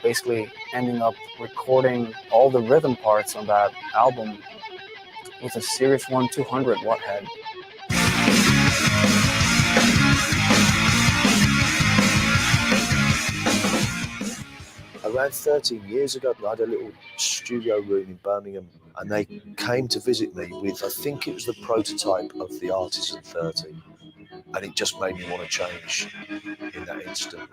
basically ending up recording all the rhythm parts on that album with a Series 1 200 watt head. Around 13 years ago, I had a little studio room in Birmingham, and they came to visit me with, I think it was the prototype of the Artisan 30, and it just made me want to change in that instant.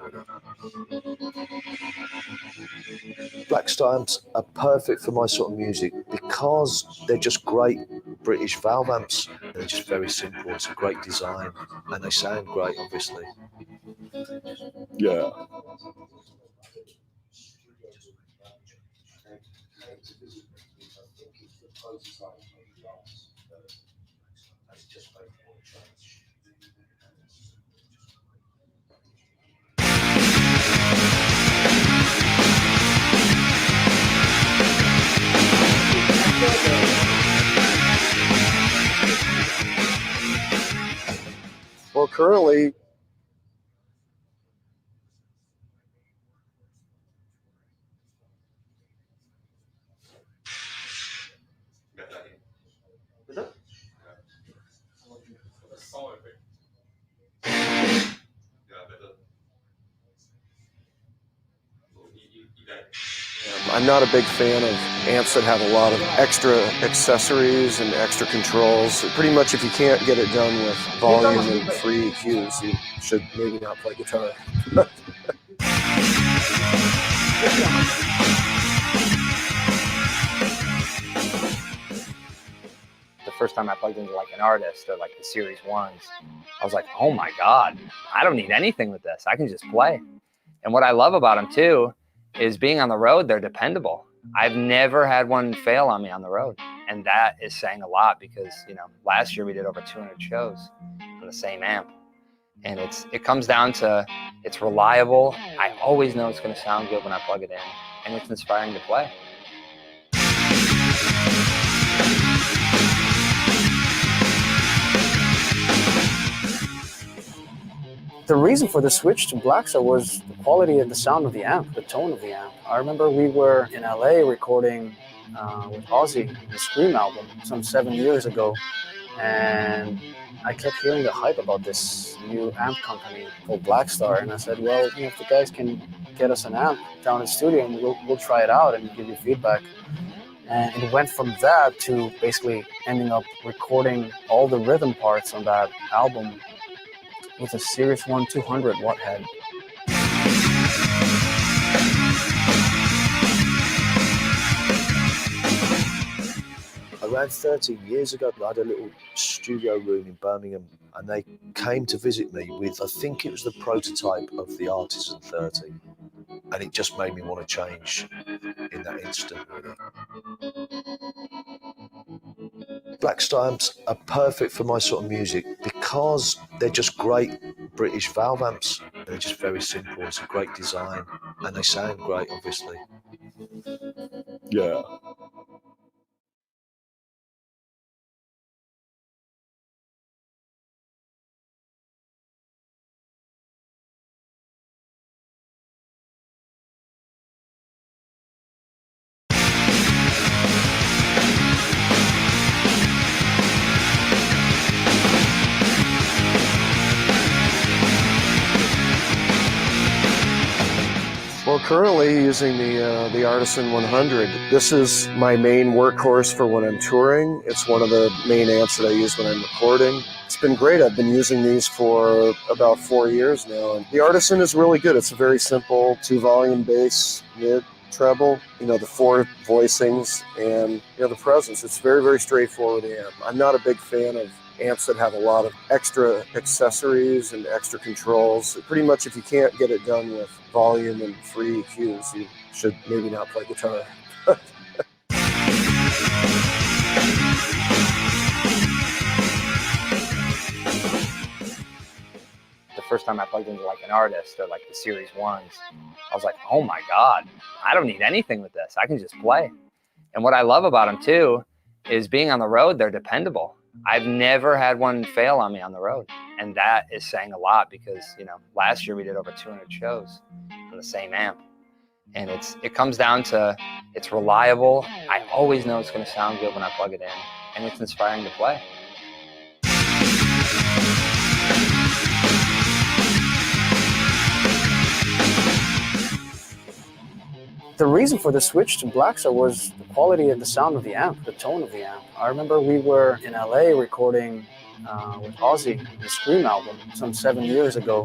Blackstar amps are perfect for my sort of music because they're just great British valve amps. They're just very simple. It's a great design, and they sound great, obviously. Yeah. Well, currently, I'm not a big fan of amps that have a lot of extra accessories and extra controls. Pretty much if you can't get it done with volume and free EQs, you should maybe not play guitar. The first time I plugged into like an artist or like the Series 1s, I was like, oh my God, I don't need anything with this. I can just play. And what I love about them too is being on the road, they're dependable. I've never had one fail on me on the road. And that is saying a lot because, you know, last year we did over 200 shows on the same amp. And it comes down to, it's reliable. I always know it's going to sound good when I plug it in, and it's inspiring to play. The reason for the switch to Blackstar was the quality of the sound of the amp, the tone of the amp. I remember we were in LA recording with Ozzy, the Scream album, some 7 years ago, and I kept hearing the hype about this new amp company called Blackstar, and I said, well, you know, if the guys can get us an amp down in the studio, and we'll try it out and give you feedback. And it went from that to basically ending up recording all the rhythm parts on that album with a Series 1 200 watt head. Around 13 years ago, I had a little studio room in Birmingham, and they came to visit me with, I think it was the prototype of the Artisan 30, and it just made me want to change in that instant. Blackstar amps are perfect for my sort of music because they're just great British valve amps. They're just very simple. It's a great design, and they sound great, obviously. Yeah. Well, currently using the Artisan 100. This is my main workhorse for when I'm touring. It's one of the main amps that I use when I'm recording. It's been great. I've been using these for about 4 years now. And the Artisan is really good. It's a very simple 2-volume bass, mid, treble, you know, the 4 voicings, and you know, the presence. It's very, very straightforward amp. I'm not a big fan of amps that have a lot of extra accessories and extra controls. Pretty much if you can't get it done with volume and free EQs, you should maybe not play guitar. The first time I plugged into like an artist or like the Series 1s, I was like, oh my God, I don't need anything with this. I can just play. And what I love about them too is being on the road, they're dependable. I've never had one fail on me on the road. And that is saying a lot because, you know, last year we did over 200 shows on the same amp. And it comes down to, it's reliable. I always know it's going to sound good when I plug it in, and it's inspiring to play. The reason for the switch to Blackstar was the quality of the sound of the amp, the tone of the amp. I remember we were in LA recording with Ozzy, the Scream album, some 7 years ago,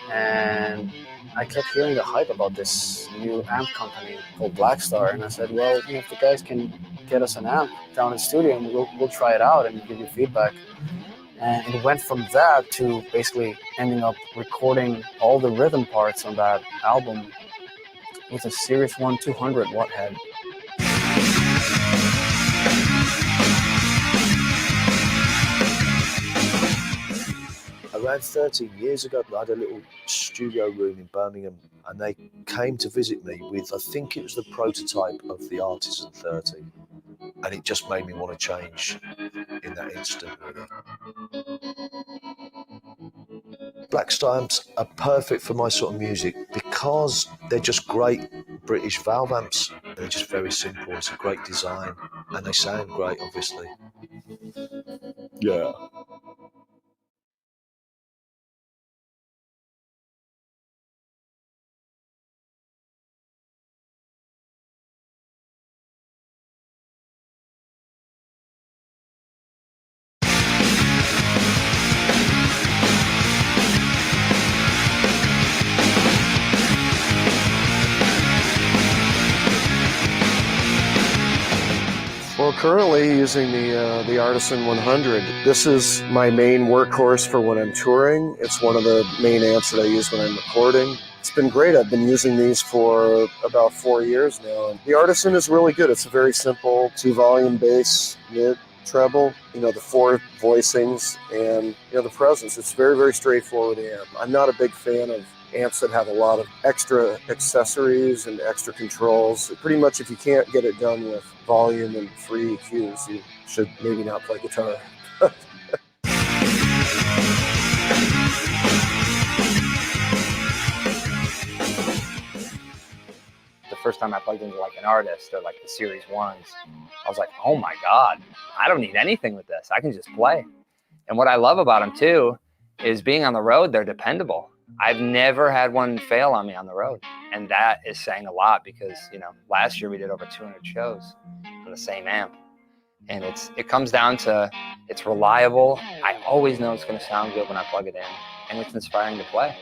and I kept hearing the hype about this new amp company called Blackstar, and I said, well, if the guys can get us an amp down in the studio, and we'll try it out and give you feedback. And it went from that to basically ending up recording all the rhythm parts on that album with a Series 1 200 watt head. Around 13 years ago, I had a little studio room in Birmingham, and they came to visit me with, I think it was the prototype of the Artisan 30, and it just made me want to change in that instant, really. Blackstar amps are perfect for my sort of music because they're just great British valve amps. They're just very simple, it's a great design, and they sound great, obviously. Yeah. Well, currently using the Artisan 100. This is my main workhorse for when I'm touring. It's one of the main amps that I use when I'm recording. It's been great. I've been using these for about 4 years now. The Artisan is really good. It's a very simple 2-volume bass, mid, treble, the 4 voicings, and the presence. It's very, very straightforward amp. I'm not a big fan of amps that have a lot of extra accessories and extra controls. Pretty much if you can't get it done with volume and free EQs, you should maybe not play guitar. The first time I plugged into like an artist or like the Series 1s, I was like, oh my God, I don't need anything with this. I can just play. And what I love about them too is being on the road, they're dependable. I've never had one fail on me on the road. And that is saying a lot because, last year we did over 200 shows on the same amp. And it comes down to, it's reliable. I always know it's going to sound good when I plug it in, and it's inspiring to play.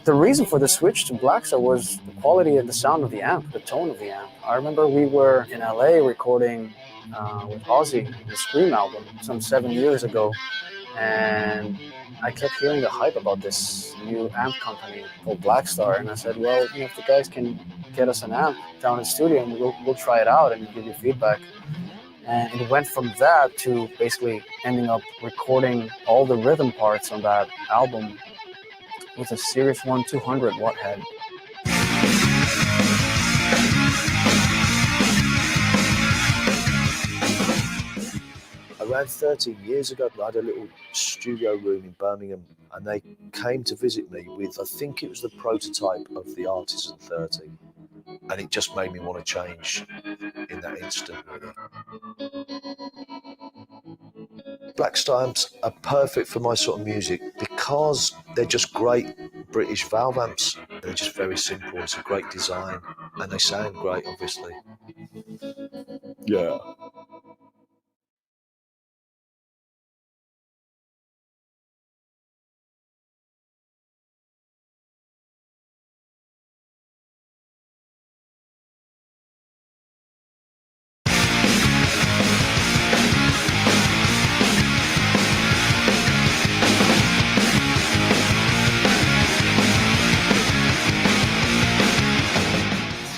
The reason for the switch to Blackstar was the quality of the sound of the amp, the tone of the amp. I remember we were in LA recording with Ozzy, the Scream album, some 7 years ago, and I kept hearing the hype about this new amp company called Blackstar, and I said, well, if the guys can get us an amp down in the studio, and we'll try it out and give you feedback. And it went from that to basically ending up recording all the rhythm parts on that album with a Series 1 200 watt head. Around 13 years ago, I had a little studio room in Birmingham, and they came to visit me with, I think it was the prototype of the Artisan 30, and it just made me want to change in that instant, really. Blackstar amps are perfect for my sort of music because they're just great British valve amps. They're just very simple, it's a great design, and they sound great, obviously. Yeah.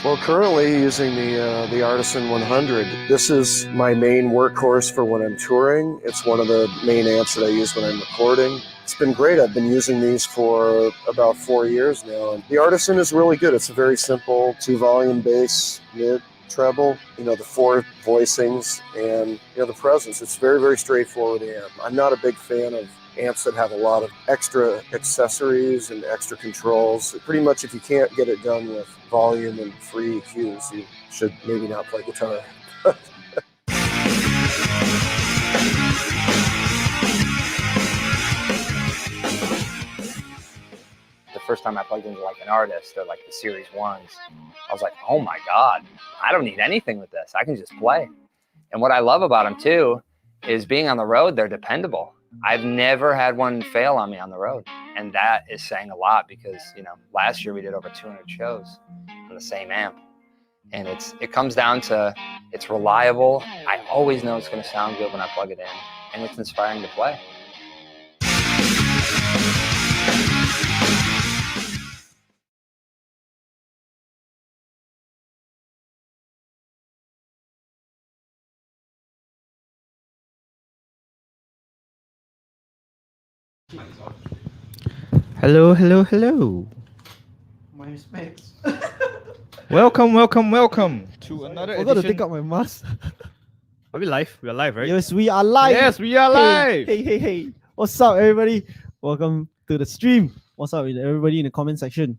Well, currently using the Artisan 100. This is my main workhorse for when I'm touring. It's one of the main amps that I use when I'm recording. It's been great. I've been using these for about 4 years now. The Artisan is really good. It's a very simple 2-volume bass, mid, treble, the 4 voicings, and the presence. It's very, very straightforward amp. I'm not a big fan of amps that have a lot of extra accessories and extra controls. Pretty much if you can't get it done with volume and free EQs, you should maybe not play guitar. First time I plugged into like an artist or like the series ones, I was like, oh my God, I don't need anything with this. I can just play. And what I love about them too is being on the road, they're dependable. I've never had one fail on me on the road. And that is saying a lot because, last year we did over 200 shows on the same amp. And it comes down to, it's reliable. I always know it's going to sound good when I plug it in, and it's inspiring to play. Hello, hello, hello. My respects. Welcome to another I forgot to edition. take out my mask. Are we live? We are live, right? Yes, we are live. Yes, we are live. Hey. What's up, everybody? Welcome to the stream. What's up with everybody in the comment section?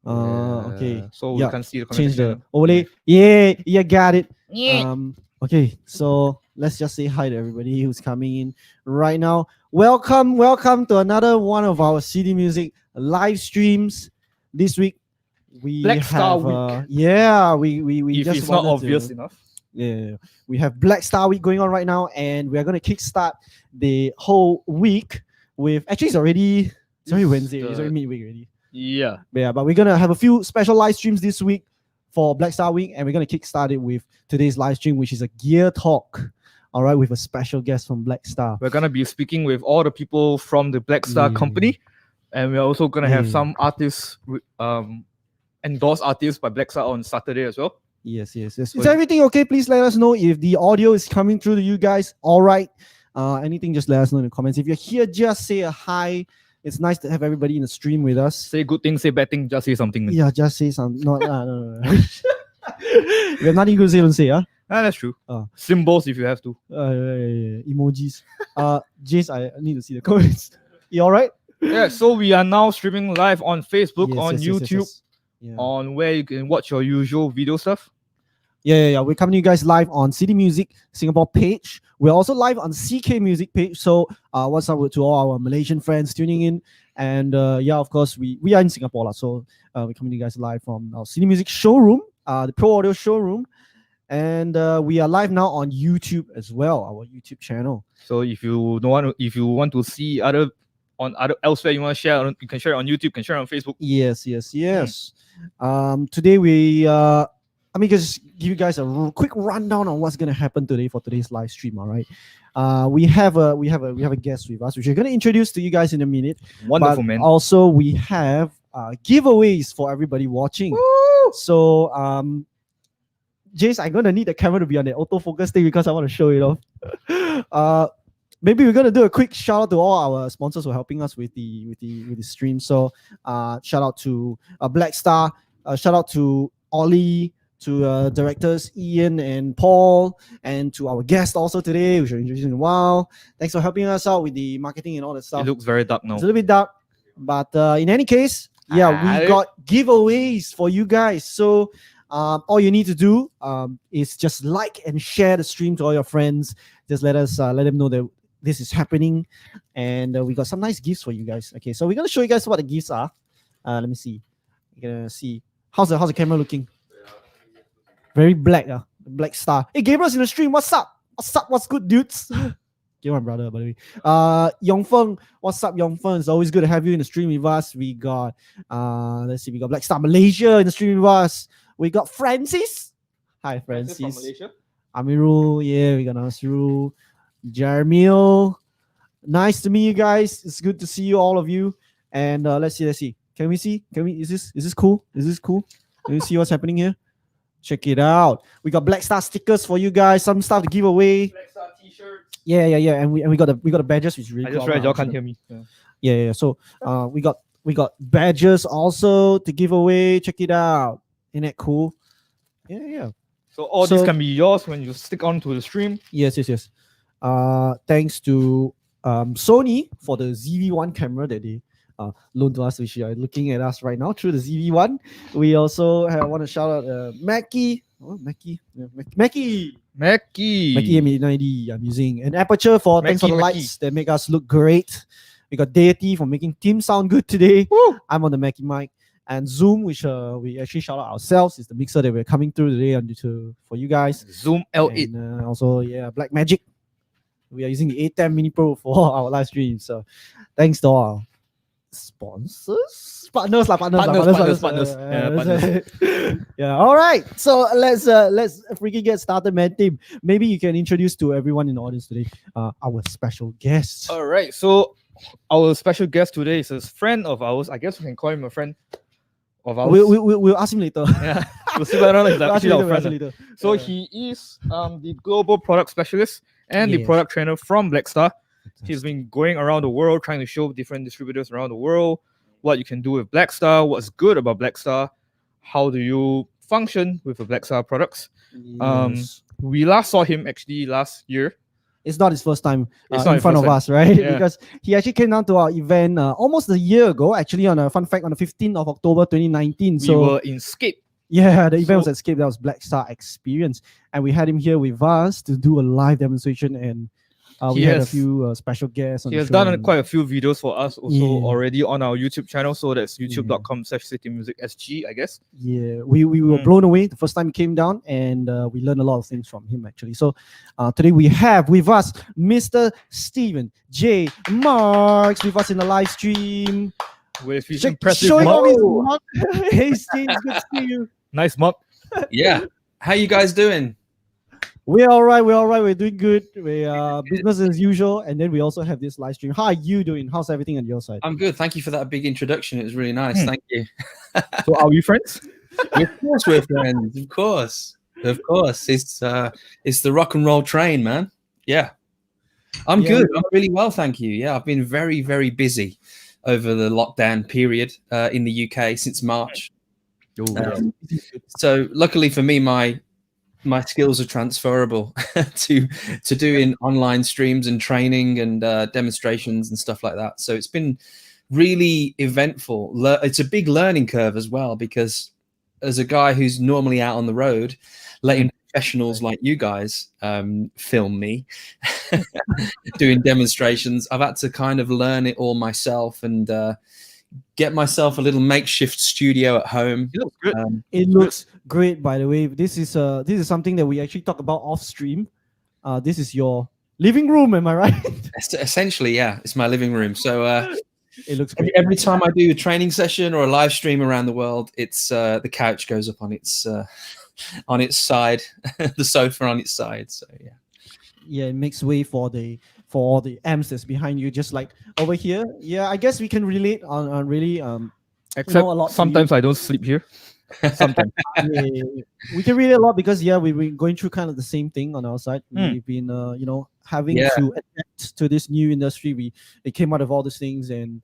Okay. So Yeah, we can see the comment Change the section. overlay. Yeah, got it. Okay, so let's just say hi to everybody who's coming in right now. Welcome to another one of our CD Music live streams. This week we Blackstar have Week. Yeah, we If just it's not wanted obvious to, enough. Yeah, we have Blackstar Week going on right now, and we are going to kickstart the whole week with. Actually, it's already Wednesday. It's already midweek already. Yeah. But we're gonna have a few special live streams this week for Blackstar Week, and we're gonna kickstart it with today's live stream, which is a gear talk. All right, with a special guest from Blackstar. We're gonna be speaking with all the people from the Blackstar company, and we're also gonna have some artists, endorsed artists by Blackstar on Saturday as well. Yes. Is everything okay? Please let us know if the audio is coming through to you guys. All right. Anything, just let us know in the comments. If you're here, just say a hi. It's nice to have everybody in the stream with us. Say good things, say bad things, just say something. Man. Yeah, just say something. No. We have nothing good to say, don't say, huh? That's true. Symbols if you have to. Emojis. Jace, I need to see the comments. You all right? Yeah, so we are now streaming live on Facebook, Yes, on yes, YouTube, Yeah. on where you can watch your usual video stuff. Yeah. We're coming to you guys live on CD Music Singapore page. We're also live on CK Music page. So what's up to all our Malaysian friends tuning in? And of course, we are in Singapore. So we're coming to you guys live from our CD Music showroom, the Pro Audio showroom. And we are live now on YouTube as well, our YouTube channel. So if you want to see other elsewhere you want to share, you can share it on YouTube, you can share it on Facebook. Yes. Today let me just give you guys a quick rundown on what's gonna happen today for today's live stream. All right, we have a guest with us, which we're gonna introduce to you guys in a minute. Wonderful, but man. Also, we have giveaways for everybody watching. Woo! So Jace, I'm gonna need the camera to be on the autofocus thing because I want to show it off. Maybe we're gonna do a quick shout out to all our sponsors who are helping us with the stream. So shout out to Blackstar, shout out to Ollie, to directors Ian and Paul, and to our guest also today, which we're introducing in a while. Thanks for helping us out with the marketing and all that stuff. It looks very dark now. It's a little bit dark, but in any case, we got giveaways for you guys. So all you need to do is just like and share the stream to all your friends. Just let them know that this is happening, and we got some nice gifts for you guys. Okay, so we're gonna show you guys what the gifts are. Let me see. You're gonna see how's the camera looking. Very black, Blackstar. Hey, Gabriel's in the stream. What's up? What's good, dudes? You're my brother, by the way. Yongfeng, what's up, Yongfeng? It's always good to have you in the stream with us. We got let's see, we got Blackstar Malaysia in the stream with us. We got Francis. Hi, Francis. From Malaysia. Amirul, we got Nasrul. Jarmil. Nice to meet you guys. It's good to see you, all of you. And let's see. Can we see? Is this cool? Can you see what's happening here? Check it out. We got Blackstar stickers for you guys. Some stuff to give away. Blackstar t-shirts. Yeah. And we got the badges, which is really I just cool. read y'all can't hear me. Yeah. So we got badges also to give away. Check it out. Isn't that cool? Yeah. So all these can be yours when you stick on to the stream. Yes. Thanks to Sony for the ZV-1 camera that they loaned to us, which you are looking at us right now through the ZV-1. We also want to shout out Mackie. Oh, Mackie. Yeah, Mackie M890. I'm using an Aperture for thanks for the lights that make us look great. We got Deity for making Tim sound good today. Woo! I'm on the Mackie mic. And Zoom, which we actually shout out ourselves, is the mixer that we're coming through today for you guys. Zoom L8. And also, Black Magic. We are using the at.pm Mini Pro for our live stream. So thanks to our sponsors, partners. Yeah. All right. So let's freaking get started, man. Tim, maybe you can introduce to everyone in the audience today our special guest. All right. So our special guest today is a friend of ours. I guess we can call him a friend of ours. We'll ask him later. Yeah. We'll see whether or not he's actually our friend. So he is the global product specialist and the product trainer from Blackstar. He's been going around the world trying to show different distributors around the world what you can do with Blackstar, what's good about Blackstar, how do you function with the Blackstar products. Yes. We last saw him actually last year. It's not his first time in front of us, right? Yeah. Because he actually came down to our event almost a year ago, actually, on a fun fact, on the 15th of October 2019. We were in Scape. Yeah, the event was at Scape. That was Blackstar Experience. And we had him here with us to do a live demonstration, and we had a few special guests on the show. He has done quite a few videos for us also already on our YouTube channel. So that's youtube.com/citymusicsg, I guess. Yeah, we were blown away the first time he came down, and we learned a lot of things from him, actually. So today we have with us Mr. Stephen J. Marks with us in the live stream. With his impressive showing mug. off his mug. Hey, Steve, good to see you. Nice mug. Yeah. How you guys doing? We're all right. We're doing good. We business as usual, and then we also have this live stream. How are you doing? How's everything on your side? I'm good. Thank you for that big introduction. It was really nice. Thank you. So are we friends? Of course we're friends. Of course. It's the rock and roll train, man. Yeah. I'm good. I'm really well, thank you. Yeah, I've been very, very busy over the lockdown period in the UK since March. So luckily for me, my skills are transferable to doing online streams and training and demonstrations and stuff like that. So it's been really eventful. It's a big learning curve as well, because as a guy who's normally out on the road, letting professionals like you guys film me doing demonstrations, I've had to kind of learn it all myself and get myself a little makeshift studio at home. It looks good. It looks great, by the way. This is something that we actually talk about off stream. This is your living room, am I right? Essentially, yeah, it's my living room. So it looks great. Every time I do a training session or a live stream around the world, it's the couch goes up on its side, the sofa on its side. So yeah, it makes way for all the amps that's behind you, just like over here. Yeah, I guess we can relate on really except a lot sometimes I don't sleep here. Sometimes we can relate a lot because we've been going through kind of the same thing on our side. We've been having to adapt to this new industry. It came out of all these things, and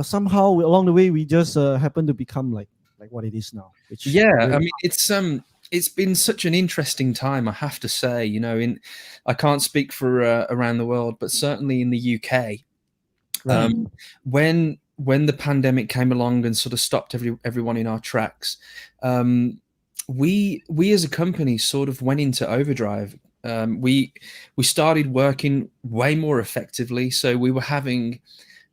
somehow along the way we just happened to become like what it is now. I mean, it's been such an interesting time, I have to say. I can't speak for around the world, but certainly in the UK, when the pandemic came along and sort of stopped everyone in our tracks, we as a company sort of went into overdrive. We started working way more effectively, so we were having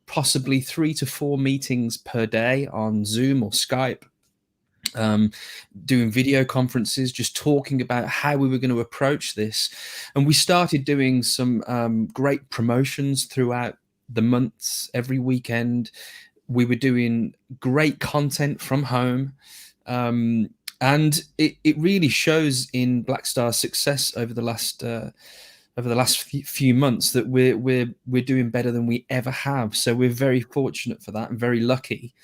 possibly 3 to 4 meetings per day on Zoom or Skype, doing video conferences, just talking about how we were going to approach this. And we started doing some great promotions throughout the months. Every weekend we were doing great content from home, and it really shows in Blackstar's success over the last few months that we're doing better than we ever have. So we're very fortunate for that and very lucky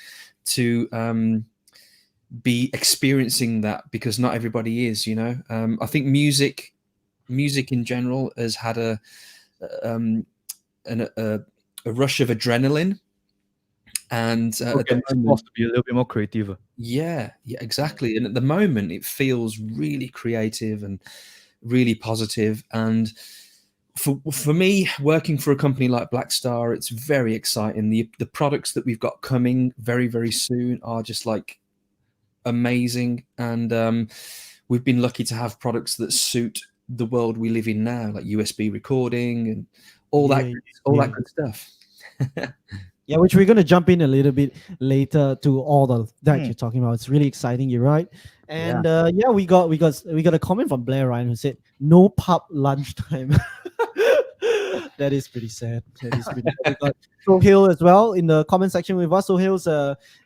to be experiencing that, because not everybody is. I think music in general has had a rush of adrenaline And at Okay, the it's moment, supposed to be a little bit more creative. yeah, exactly. And at the moment, it feels really creative and really positive. And for me, working for a company like Blackstar, it's very exciting. The products that we've got coming very, very soon are just like amazing. And we've been lucky to have products that suit the world we live in now, like USB recording and all that good stuff. Yeah, which we're gonna jump in a little bit later to all the that you're talking about. It's really exciting. You're right. And yeah, we got a comment from Blair Ryan who said no pub lunchtime. That is pretty sad. That is pretty sad. We got Sohail as well in the comment section with us. Sohail's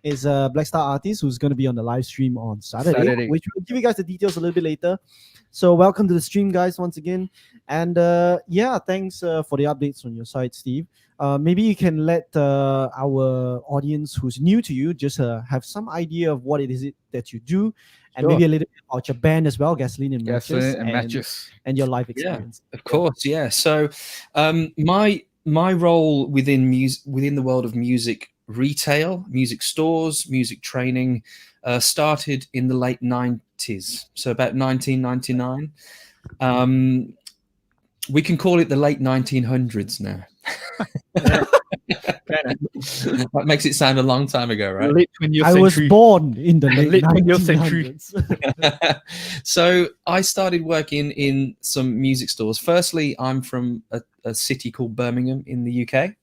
is a Blackstar artist who's going to be on the live stream on Saturday, which we'll give you guys the details a little bit later. So welcome to the stream, guys, once again. And yeah, thanks for the updates on your side, Steve. Maybe you can let our audience who's new to you just have some idea of what it is that you do, and maybe a little bit about your band as well, Gasoline and Matches, and your life experience. Yeah, of course, yeah. So my role within the world of music retail, music stores, music training started in the late 90s, so about 1999. We can call it the late 1900s now. That makes it sound a long time ago, right? Late 20th I century. was born in the late 20th century. So I started working in some music stores. Firstly, I'm from a city called Birmingham in the UK,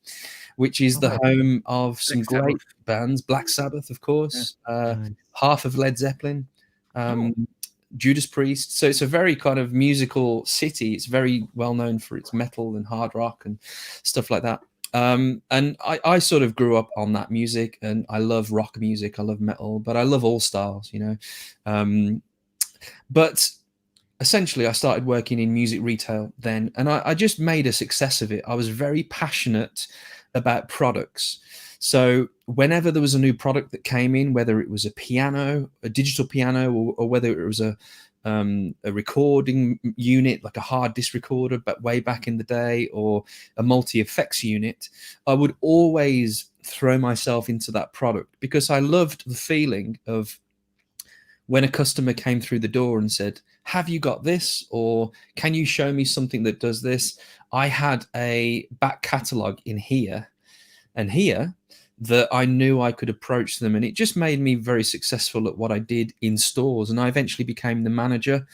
which is the home of some great bands. Black Sabbath, of course, half of Led Zeppelin, Judas Priest. So it's a very kind of musical city. It's very well known for its metal and hard rock and stuff like that. And I sort of grew up on that music, and I love rock music. I love metal, but I love all styles, you know. But essentially, I started working in music retail then, and I just made a success of it. I was very passionate about products. So whenever there was a new product that came in, whether it was a piano, a digital piano, or whether it was a recording unit, like a hard disk recorder, but way back in the day, or a multi-effects unit, I would always throw myself into that product because I loved the feeling of when a customer came through the door and said, have you got this? Or can you show me something that does this? I had a back catalogue in here and here that I knew I could approach them. And it just made me very successful at what I did in stores. And I eventually became the manager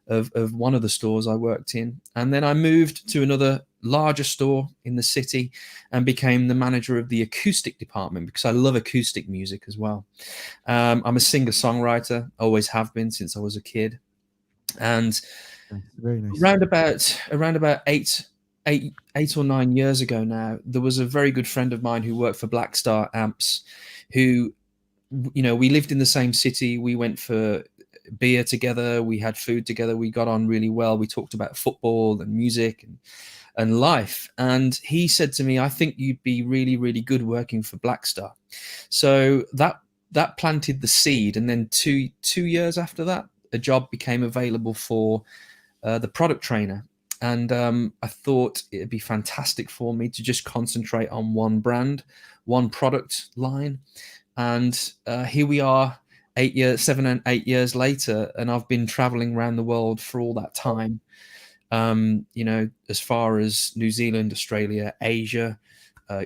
of one of the stores I worked in. And then I moved to another larger store in the city and became the manager of the acoustic department because I love acoustic music as well. I'm a singer-songwriter, always have been since I was a kid. And very nice. around about eight or 9 years ago now, there was a very good friend of mine who worked for Blackstar Amps, who, you know, we lived in the same city. We went for beer together. We had food together. We got on really well. We talked about football and music and life. And he said to me, I think you'd be really, really good working for Blackstar. So that planted the seed. And then two years after that, a job became available for the product trainer. And I thought it'd be fantastic for me to just concentrate on one brand, one product line. And here we are 7 and 8 years later, and I've been traveling around the world for all that time. You know, as far as New Zealand, Australia, Asia,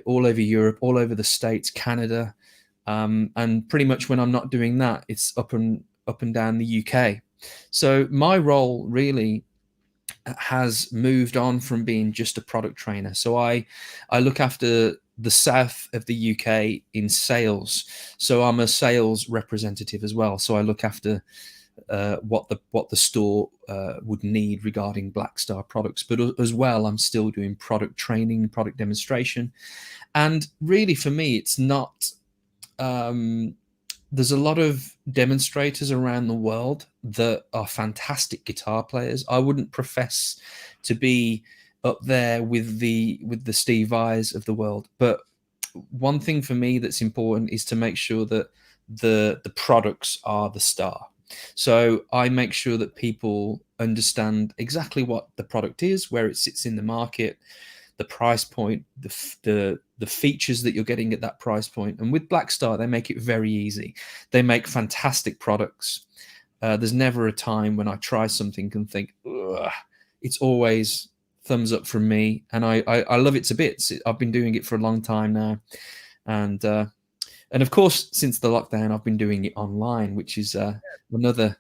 all over Europe, all over the States, Canada. And pretty much when I'm not doing that, it's up and down the UK. So my role really has moved on from being just a product trainer. So I look after the south of the UK in sales. So I'm a sales representative as well. So I look after what the store would need regarding Blackstar products, but as well, I'm still doing product training, product demonstration. And really for me, it's not, there's a lot of demonstrators around the world that are fantastic guitar players. I wouldn't profess to be up there with the Steve Vais of the world, but one thing for me that's important is to make sure that the products are the star. So I make sure that people understand exactly what the product is, where it sits in the market, the price point, the the features that you're getting at that price point. And with Blackstar, they make it very easy. They make fantastic products. There's never a time when I try something and think, ugh. It's always thumbs up from me, and I love it to bits. I've been doing it for a long time now, and of course, since the lockdown, I've been doing it online, which is another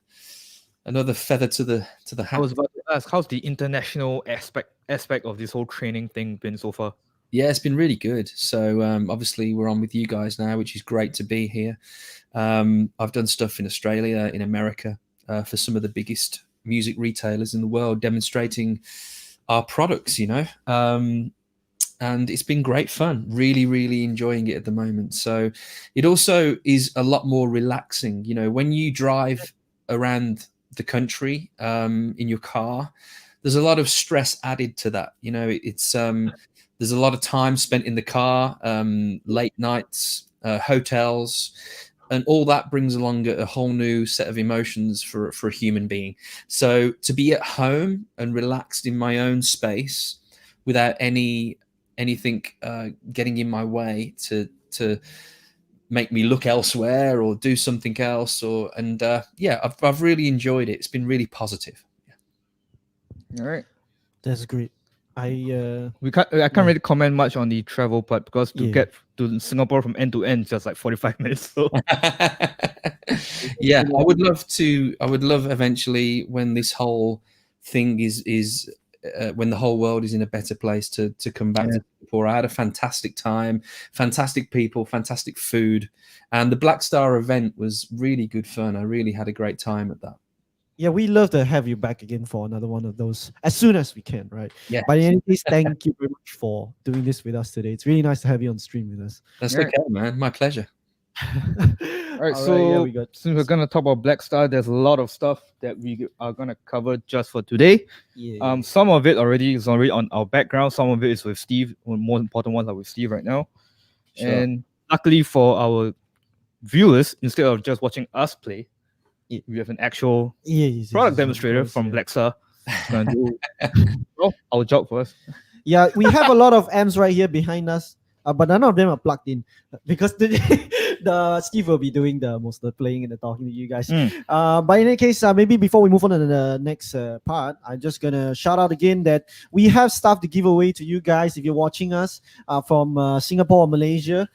feather to the hat. I was about to ask, how's the international aspect of this whole training thing been so far? Yeah, it's been really good. So obviously we're on with you guys now, which is great to be here. I've done stuff in Australia, in America, for some of the biggest music retailers in the world, demonstrating our products, you know. And it's been great fun, really, really enjoying it at the moment. So it also is a lot more relaxing, you know, when you drive around the country in your car, there's a lot of stress added to that. You know, it's there's a lot of time spent in the car, late nights, hotels, and all that brings along a whole new set of emotions for a human being. So to be at home and relaxed in my own space without anything getting in my way to make me look elsewhere or do something else, yeah, I've really enjoyed it. It's been really positive. All right, That's great. I can't really comment much on the travel part, because to get to Singapore from end to end is just like 45 minutes. So yeah, I would love eventually, when this whole thing is when the whole world is in a better place, to come back to Singapore. I had a fantastic time, fantastic people, fantastic food, and the Blackstar event was really good fun. I really had a great time at that. Yeah, we love to have you back again for another one of those as soon as we can, right? Yeah. But in any case, thank you very much for doing this with us today. It's really nice to have you on stream with us. That's okay, man. My pleasure. all right, so since we're gonna talk about Blackstar, there's a lot of stuff that we are gonna cover just for today. Yeah. Some of it is already on our background. Some of it is with Steve. The more important ones are with Steve right now. Sure. And luckily for our viewers, instead of just watching us play, we have an actual product demonstrator from Blackstar. Gonna do our job for us. Yeah, we have a lot of amps right here behind us, but none of them are plugged in because today the Steve will be doing the most of the playing and the talking to you guys. But in any case, maybe before we move on to the next part, I'm just gonna shout out again that we have stuff to give away to you guys if you're watching us from Singapore or Malaysia.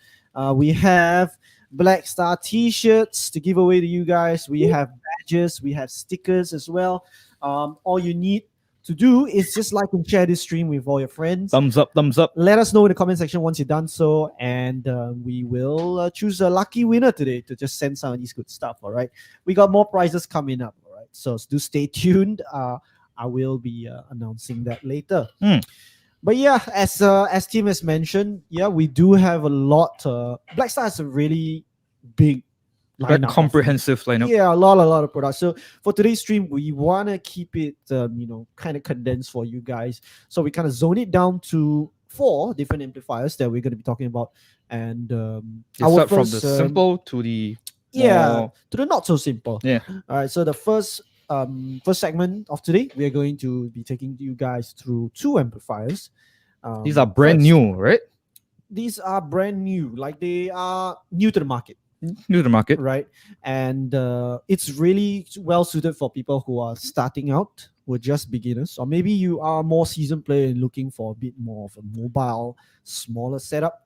We have Blackstar t-shirts to give away to you guys. We have badges, we have stickers as well. All you need to do is just like and share this stream with all your friends. Thumbs up, thumbs up. Let us know in the comment section once you've done so, and we will choose a lucky winner today to just send some of these good stuff. All right, we got more prizes coming up. All right, so do stay tuned. I will be announcing that later. But yeah, as Tim has mentioned, yeah, we do have a lot. Blackstar has a really big Very comprehensive lineup. Yeah, a lot of products. So for today's stream, we want to keep it, kind of condensed for you guys. So we kind of zone it down to 4 different amplifiers that we're going to be talking about. And start from the simple to the to the not so simple. Yeah. All right. So the first segment of today, we are going to be taking you guys through 2 amplifiers. These are brand new, right? These are brand new, like they are new to the market. New to the market, right? And it's really well suited for people who are starting out, who are just beginners, or maybe you are a more seasoned player and looking for a bit more of a mobile, smaller setup,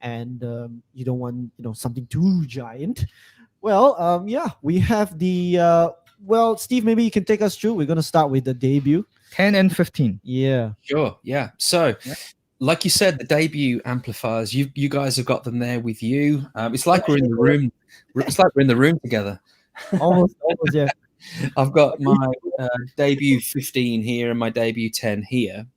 and you don't want something too giant. Well, we have the Steve, maybe you can take us through. We're gonna start with the debut 10 and 15. Yeah, sure. Yeah. So. Yeah. Like you said, the debut amplifiers, you guys have got them there with you. It's like we're in the room. It's like we're in the room together. Almost, yeah. I've got my debut 15 here and my debut 10 here.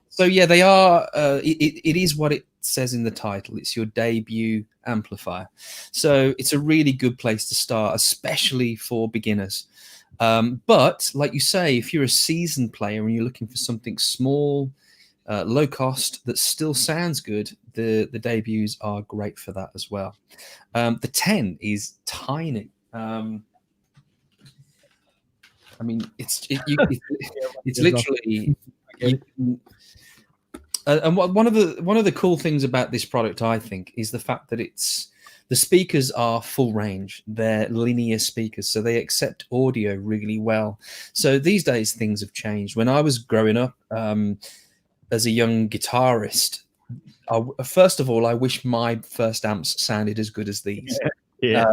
So yeah, they are. It is what it says in the title. It's your debut amplifier. So it's a really good place to start, especially for beginners. But like you say, if you're a seasoned player and you're looking for something small, low cost that still sounds good, the debuts are great for that as well. The 10 is tiny. I mean, it's literally And one of the cool things about this product, I think, is the fact that the speakers are full range. They're linear speakers, so they accept audio really well. So these days things have changed. When I was growing up as a young guitarist, first of all, I wish my first amps sounded as good as these. Yeah.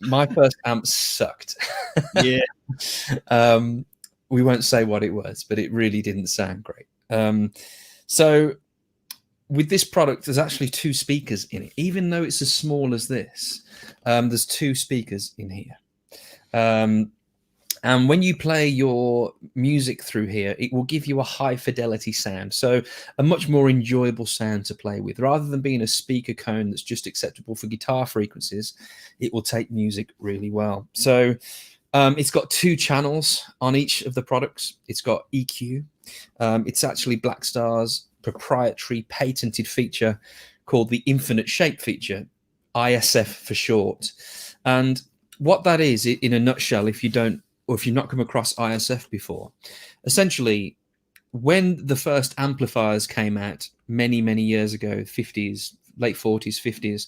My first amps sucked. Yeah. We won't say what it was, but it really didn't sound great. So with this product, there's actually 2 speakers in it. Even though it's as small as this, there's 2 speakers in here. And when you play your music through here, it will give you a high fidelity sound. So a much more enjoyable sound to play with. Rather than being a speaker cone that's just acceptable for guitar frequencies, it will take music really well. So it's got 2 channels on each of the products. It's got EQ. It's actually Blackstar's proprietary patented feature called the infinite shape feature, ISF for short. And what that is, in a nutshell, if you've not come across ISF before, essentially when the first amplifiers came out many, many years ago, 50s, late 40s, 50s,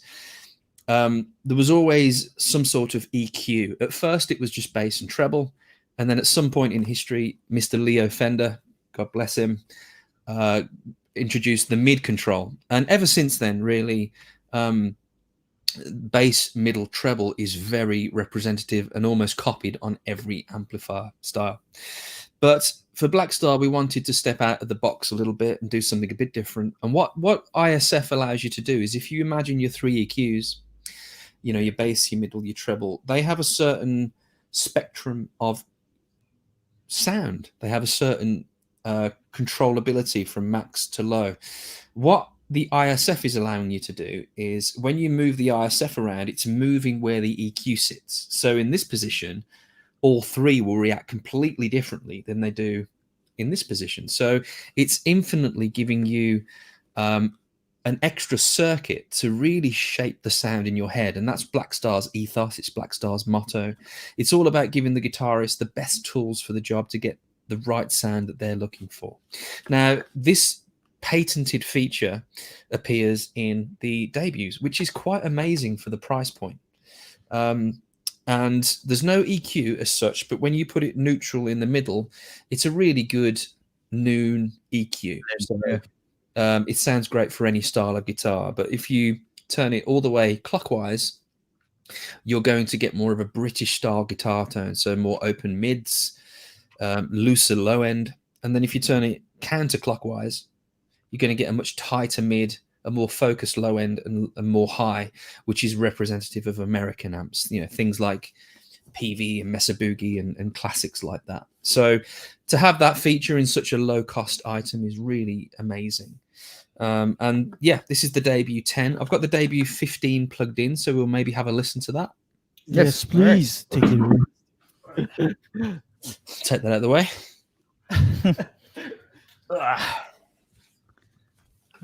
there was always some sort of EQ. At first, it was just bass and treble. And then at some point in history, Mr. Leo Fender, God bless him, introduced the mid control. And ever since then, really, bass, middle, treble is very representative and almost copied on every amplifier style. But for Blackstar, we wanted to step out of the box a little bit and do something a bit different. And what ISF allows you to do is, if you imagine your 3 EQs, you know, your bass, your middle, your treble, they have a certain spectrum of sound. They have a certain controllability from max to low. What the ISF is allowing you to do is, when you move the ISF around, it's moving where the EQ sits. So in this position, all 3 will react completely differently than they do in this position. So it's infinitely giving you an extra circuit to really shape the sound in your head. And that's Blackstar's ethos. It's Blackstar's motto. It's all about giving the guitarist the best tools for the job to get the right sound that they're looking for. Now, this patented feature appears in the debuts, which is quite amazing for the price point. And there's no EQ as such, but when you put it neutral in the middle, it's a really good noon EQ. So, it sounds great for any style of guitar, but if you turn it all the way clockwise, you're going to get more of a British style guitar tone, so more open mids, looser low end. And then if you turn it counterclockwise, you're going to get a much tighter mid, a more focused low end, and more high, which is representative of American amps, you know, things like PV and Mesa Boogie and classics like that. So to have that feature in such a low cost item is really amazing. And yeah, this is the debut 10. I've got the debut 15 plugged in, so we'll maybe have a listen to that. Yes, please. Take it. Take that out of the way.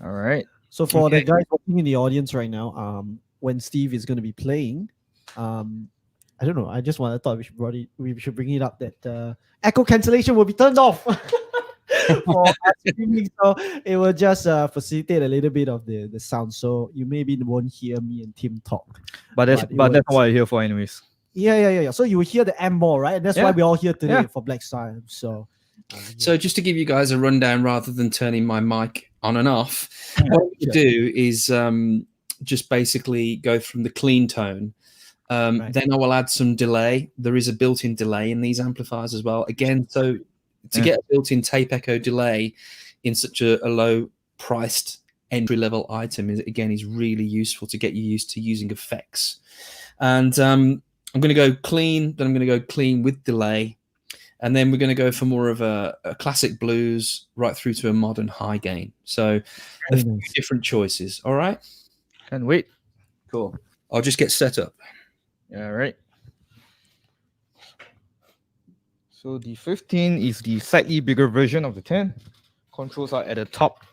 All right. So for the guys watching in the audience right now, when Steve is going to be playing, I don't know. I thought we should bring it up that echo cancellation will be turned off for streaming, so it will just facilitate a little bit of the sound. So you maybe won't hear me and Tim talk. But that's what I'm here for, anyways. Yeah. So you will hear the amp more, right? And that's why we're all here today for Blackstar. So. So just to give you guys a rundown, rather than turning my mic on and off, what we do is just basically go from the clean tone. Then I will add some delay. There is a built-in delay in these amplifiers as well. Again, so to get a built-in tape echo delay in such a low-priced entry-level item is really useful to get you used to using effects. And I'm going to go clean, then I'm going to go clean with delay, and then we're going to go for more of a classic blues right through to a modern high gain. So a few different choices. All right? Can't wait. Cool. I'll just get set up. All right. So the 15 is the slightly bigger version of the 10. Controls are at the top.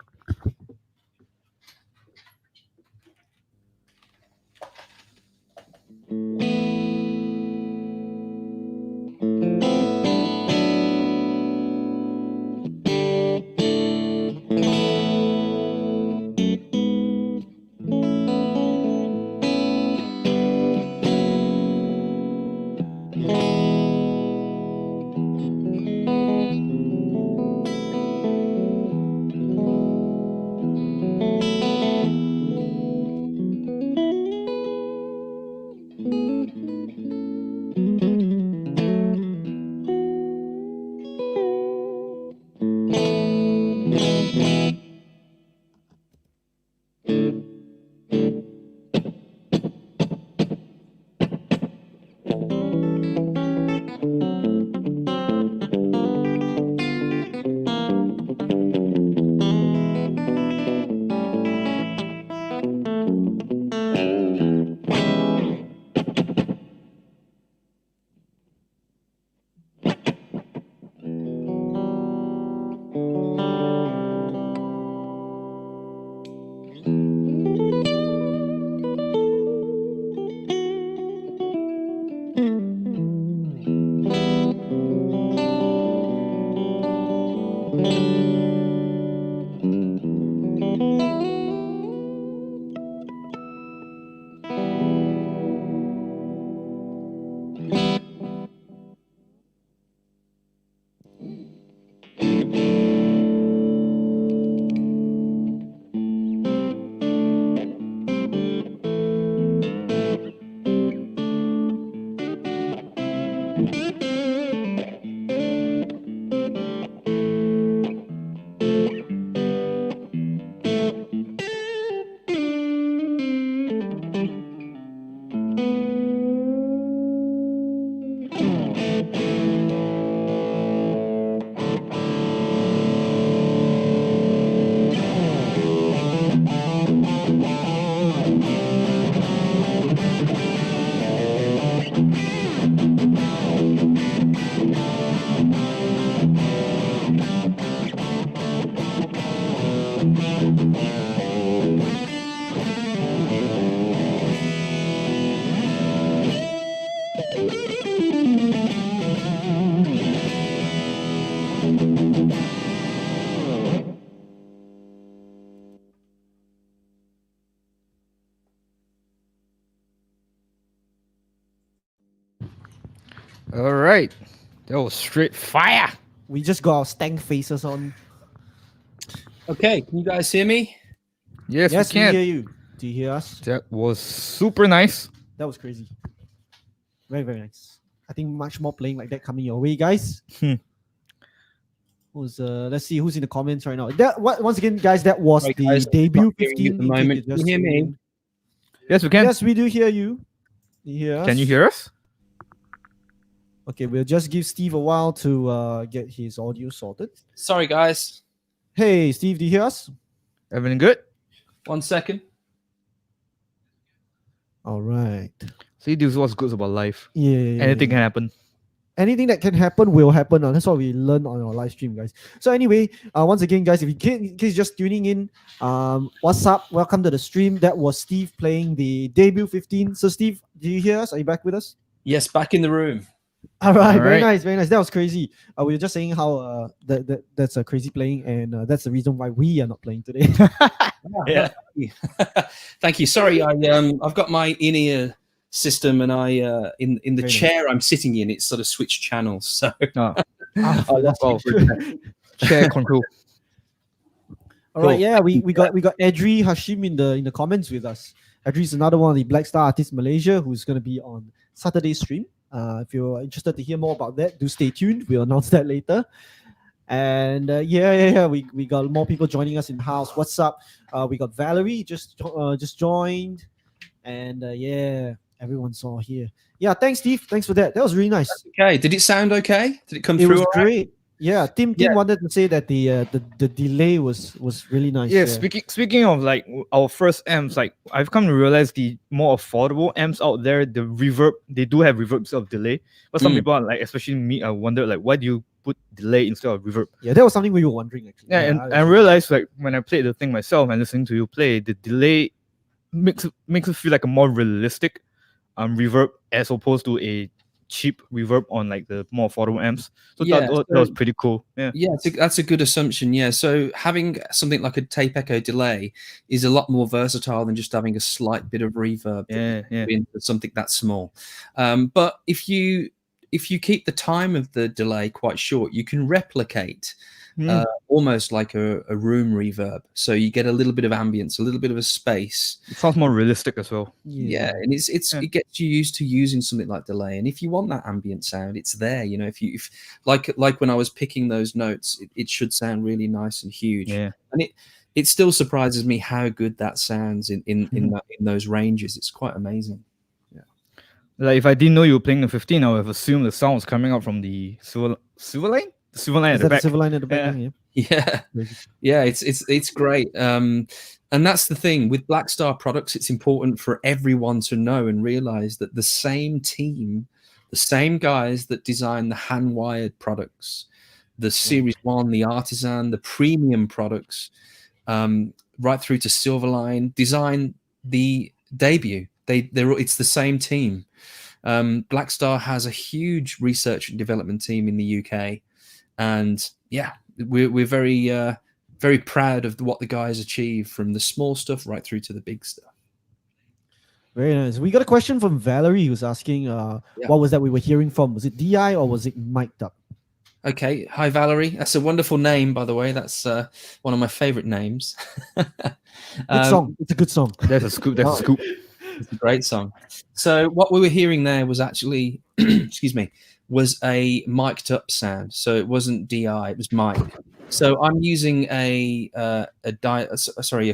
All right. That was straight fire. We just got our stank faces on. Okay, can you guys hear me? Yes, Yes, we can. hear you. Do you hear us? That was super nice. That was crazy. Very, very nice. I think much more playing like that coming your way, guys. Let's see who's in the comments right now. Once again, guys, that was Right, the guys, debut not hearing you 15. at the in case moment. you're Can just you hear me? tuning in. Yes, we can. Yes, we do hear you. You hear us? Can you hear us? Okay, we'll just give Steve a while to get his audio sorted. Sorry, guys. Hey, Steve, do you hear us? Everything good? 1 second. All right. See, this is what's good about life. Yeah. Anything can happen. Anything that can happen will happen. That's what we learn on our live stream, guys. So anyway, once again, guys, if you in case just tuning in, what's up? Welcome to the stream. That was Steve playing the debut 15. So Steve, do you hear us? Are you back with us? Yes, back in the room. All right, very right. nice, very nice. That was crazy. We were just saying how that's a crazy playing, and that's the reason why we are not playing today. Yeah. Thank you. Sorry, I've got my in-ear system, and I in the Very chair I'm sitting in, it's sort of switched channels. So Oh, Oh, that's wow. good. Share control. All right, yeah, we got Adri Hashim in the comments with us. Adri is another one of the Blackstar artists Malaysia who's going to be on Saturday's stream. If you're interested to hear more about that, do stay tuned. We'll announce that later. And we got more people joining us in the house. What's up? We got Valerie just joined, and everyone's all here. Yeah, thanks, Steve. Thanks for that. That was really nice. okay, did it sound okay? Did it come It through? was all right? great. Yeah, Tim wanted to say that the delay was really nice. Yeah, speaking of like our first amps, like I've come to realize the more affordable amps out there, the reverb, they do have reverbs of delay. But some people are like, especially me, I wonder like, why do you put delay instead of reverb? Yeah, that was something we were wondering actually. Yeah, and I realized like when I played the thing myself and listening to you play, the delay makes it feel like a more realistic reverb as opposed to a cheap reverb on like the more affordable amps. So Yeah, that was pretty cool. Yeah. Yeah, that's a good assumption. Yeah, so having something like a tape echo delay is a lot more versatile than just having a slight bit of reverb. Into something that small. But if you keep the time of the delay quite short, you can replicate almost like a room reverb. So you get a little bit of ambience, a little bit of a space. It sounds more realistic as well. Yeah, and it gets you used to using something like delay. And if you want that ambient sound, it's there. You know, if like when I was picking those notes, it should sound really nice and huge. Yeah, and it still surprises me how good that sounds in those ranges. It's quite amazing. Like if I didn't know you were playing the 15, I would have assumed the sound was coming out from the Silverline. The Silverline at the back. Silverline at the back. Yeah, it's great. And that's the thing with Blackstar products. It's important for everyone to know and realize that the same team, the same guys that design the hand-wired products, the Series 1, the Artisan, the premium products, right through to Silverline, design the debut. It's the same team. Blackstar has a huge research and development team in the UK, and we're very very proud of what the guys achieve, from the small stuff right through to the big stuff. Very nice. We got a question from Valerie who's asking, what was that we were hearing from? Was it DI or was it mic'd up? Okay, hi Valerie. That's a wonderful name, by the way. That's one of my favorite names. Good song. It's a good song. That's a scoop. That's a scoop. It's a great song. So what we were hearing there was actually, excuse me, was a mic'd up sound. So it wasn't DI, it was mic. So I'm using a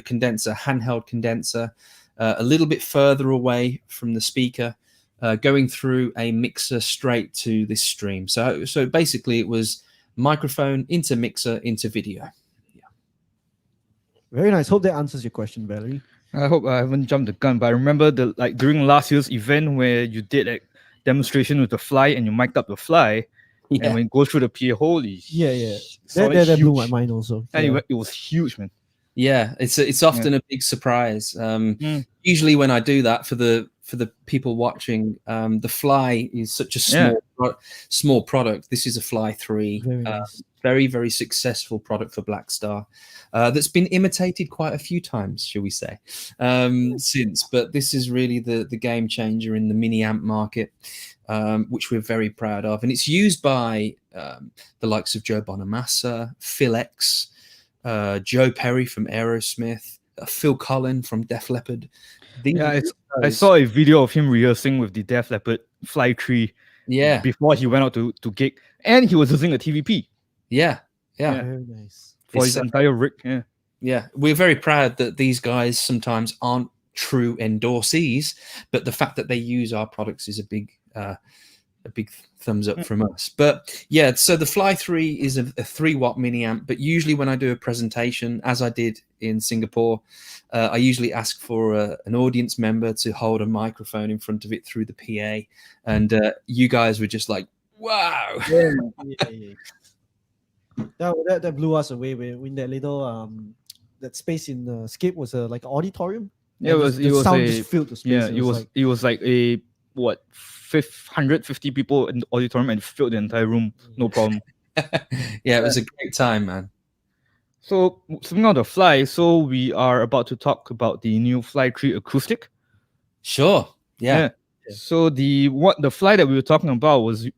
condenser, handheld condenser, a little bit further away from the speaker, going through a mixer straight to this stream. So basically it was microphone into mixer into video. Yeah. Very nice. Hope that answers your question, Valerie. I hope I haven't jumped the gun, but I remember during last year's event where you did a demonstration with the fly and you mic'd up the fly, and when it goes through the PA, holy that blew my mind also. Anyway, it was huge, man. Yeah, it's often a big surprise. Usually when I do that for the people watching, the fly is such a small product. This is a Fly 3. Very nice. very, very successful product for Blackstar that's been imitated quite a few times, shall we say, since. But this is really the game changer in the mini amp market, which we're very proud of. And it's used by the likes of Joe Bonamassa, Phil X, Joe Perry from Aerosmith, Phil Collin from Def Leppard. I saw a video of him rehearsing with the Def Leppard Fly 3 before he went out to gig, and he was using a TVP. Yeah. Very nice. For his entire rig. Yeah, we're very proud that these guys sometimes aren't true endorsees, but the fact that they use our products is a big thumbs up from us. But yeah, so the Fly 3 is a 3-watt mini amp, but usually when I do a presentation, as I did in Singapore, I usually ask for an audience member to hold a microphone in front of it through the PA, and you guys were just like, wow. That blew us away when that little that space in the Scape was like an auditorium. Yeah, it was sound a, just filled the space. Yeah, it was like a 150 people in the auditorium and filled the entire room, no problem. Yeah, it was a great time, man. So speaking of the Fly, so we are about to talk about the new Fly 3 Acoustic. Sure. Yeah. So the Fly that we were talking about was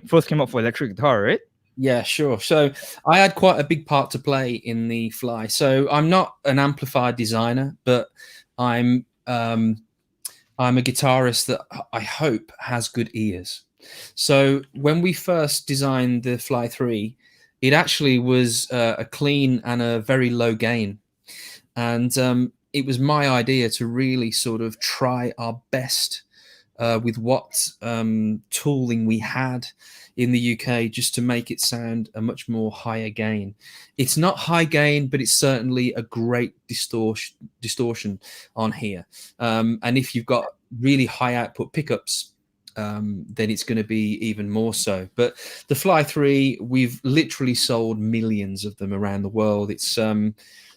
first came up for electric guitar, right? Yeah, sure. So I had quite a big part to play in the Fly. So I'm not an amplifier designer, but I'm a guitarist that I hope has good ears. So when we first designed the Fly 3, it actually was a clean and a very low gain. And it was my idea to really sort of try our best with what tooling we had in the UK, just to make it sound a much more higher gain. It's not high gain, but it's certainly a great distortion on here. And if you've got really high output pickups, then it's going to be even more so. But the Fly 3, we've literally sold millions of them around the world. It's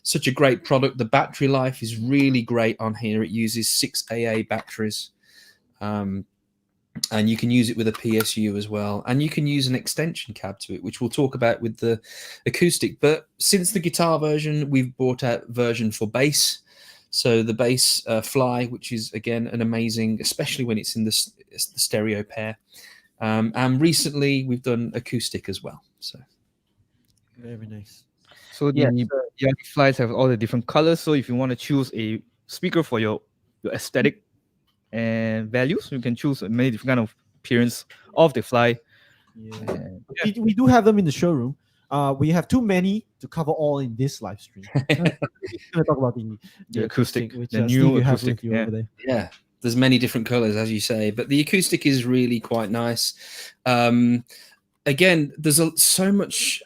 such a great product. The battery life is really great on here. It uses 6 AA batteries. And you can use it with a PSU as well. And you can use an extension cab to it, which we'll talk about with the acoustic. But since the guitar version, we've brought out version for bass. So the bass Fly, which is, again, an amazing, especially when it's in the stereo pair. And recently, we've done acoustic as well. So very nice. So the Flies have all the different colors. So if you want to choose a speaker for your aesthetic and values, you can choose many different kind of appearance of the Fly. We do have them in the showroom. We have too many to cover all in this live stream. We're going to talk about the acoustic, which the new acoustic you acoustic, over there. Yeah, there's many different colors, as you say, but the acoustic is really quite nice. Again, there's so much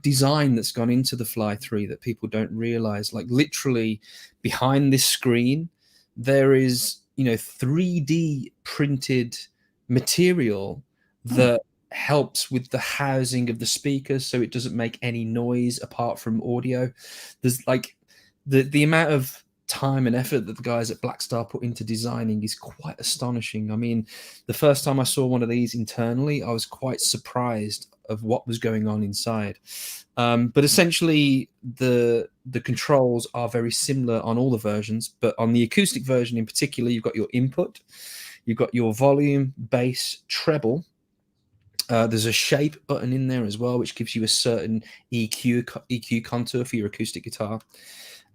design that's gone into the Fly 3 that people don't realize. Like, literally behind this screen, there is 3D printed material that helps with the housing of the speakers, so it doesn't make any noise apart from audio. There's like the amount of time and effort that the guys at Blackstar put into designing is quite astonishing. I mean, the first time I saw one of these internally, I was quite surprised of what was going on inside. But essentially, the controls are very similar on all the versions, but on the acoustic version in particular, you've got your input, you've got your volume, bass, treble. There's a shape button in there as well, which gives you a certain EQ contour for your acoustic guitar.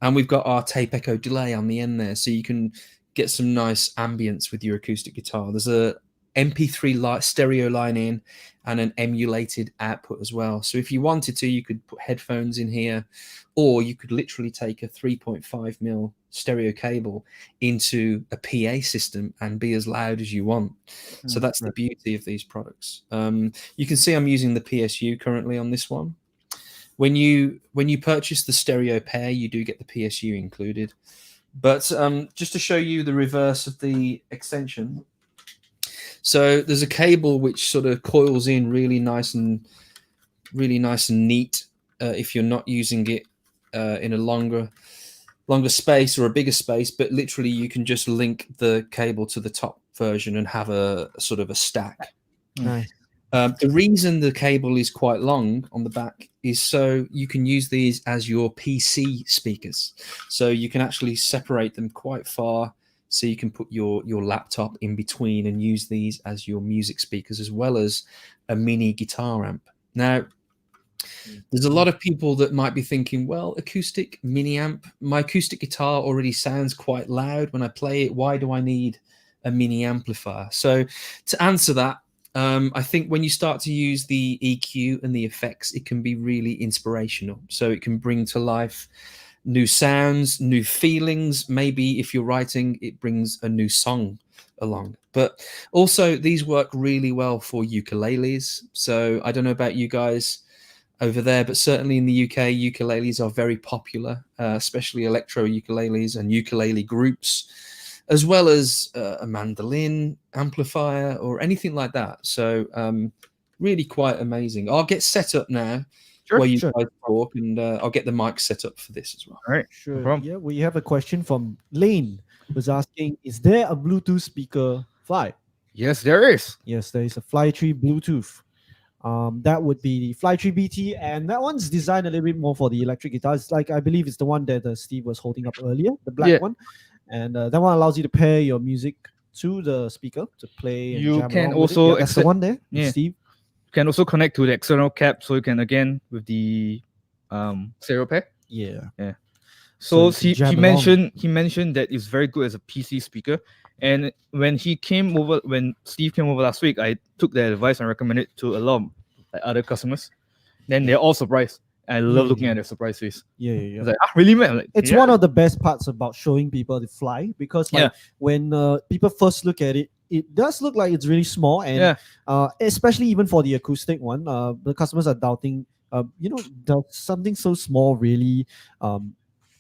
And we've got our tape echo delay on the end there, so you can get some nice ambience with your acoustic guitar. There's a MP3 stereo line in and an emulated output as well. So if you wanted to, you could put headphones in here, or you could literally take a 3.5mm stereo cable into a PA system and be as loud as you want. So that's the beauty of these products. You can see I'm using the PSU currently on this one. When you purchase the stereo pair, you do get the PSU included. But just to show you the reverse of the extension, so there's a cable which sort of coils in really nice and neat if you're not using it in a longer space or a bigger space. But literally, you can just link the cable to the top version and have a sort of a stack. Nice. The reason the cable is quite long on the back is so you can use these as your PC speakers. So you can actually separate them quite far. So you can put your laptop in between and use these as your music speakers, as well as a mini guitar amp. Now, there's a lot of people that might be thinking, well, acoustic mini amp, my acoustic guitar already sounds quite loud when I play it. Why do I need a mini amplifier? So to answer that, I think when you start to use the EQ and the effects, it can be really inspirational. So it can bring to life new sounds, new feelings. Maybe if you're writing, it brings a new song along. But also these work really well for ukuleles. So I don't know about you guys over there, but certainly in the UK, ukuleles are very popular, especially electro ukuleles and ukulele groups, as well as a mandolin amplifier or anything like that. So really quite amazing. I'll get set up now while you guys talk, and I'll get the mic set up for this as well. All right. Sure. No problem. Yeah, we have a question from Lane, who's asking, is there a Bluetooth speaker Fly? Yes, there is. Yes, there is a Fly 3 Bluetooth. That would be the Fly 3 BT, and that one's designed a little bit more for the electric guitars. Like, I believe it's the one that Steve was holding up earlier, the black one. And that one allows you to pair your music to the speaker to play. And You jam can along with it. also Yeah, that's the one there, yeah. Steve. You can also connect to the external cap, so you can again with the stereo pair. Yeah. Yeah. So So you can he jam along. mentioned that it's very good as a PC speaker. And when Steve came over last week, I took their advice and recommended it to a lot of other customers. Then they're all surprised. I love looking at their surprise face. Yeah. It's like, really, man? Like, It's yeah. one of the best parts about showing people the Fly, because when people first look at it, it does look like it's really small, and especially even for the acoustic one, the customers are doubting, does something so small really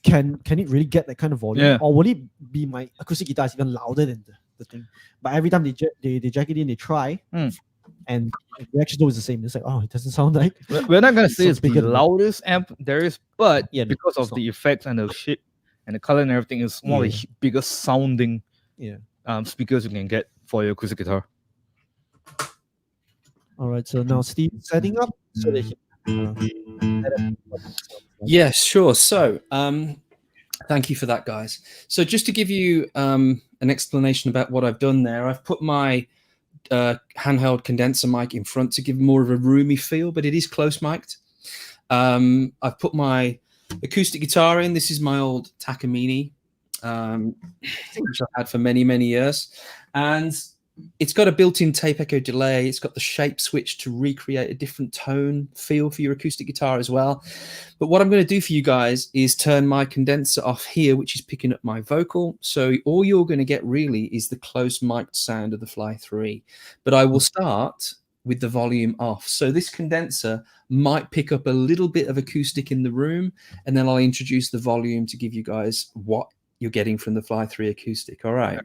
can it really get that kind of volume, or will it be my acoustic guitar is even louder than the thing? But every time they jack it in, they try, and the reaction is always the same. It's like, oh, it doesn't sound like. We're not gonna say sounds it's the bigger than that. loudest amp there is, but Yeah, no, because of it's the effects and the shape and the color and everything, it's one of the biggest sounding speakers you can get for your acoustic guitar. All right, so now Steve is setting up so that he. Yes, sure. So thank you for that, guys. So just to give you an explanation about what I've done there, I've put my handheld condenser mic in front to give more of a roomy feel, but it is close mic'd. I've put my acoustic guitar in. This is my old Takamine, which I've had for many, many years. And it's got a built-in tape echo delay. It's got the shape switch to recreate a different tone feel for your acoustic guitar as well. But what I'm going to do for you guys is turn my condenser off here, which is picking up my vocal. So all you're going to get really is the close mic'd sound of the Fly 3. But I will start with the volume off. So this condenser might pick up a little bit of acoustic in the room, and then I'll introduce the volume to give you guys what you're getting from the Fly 3 acoustic. All right.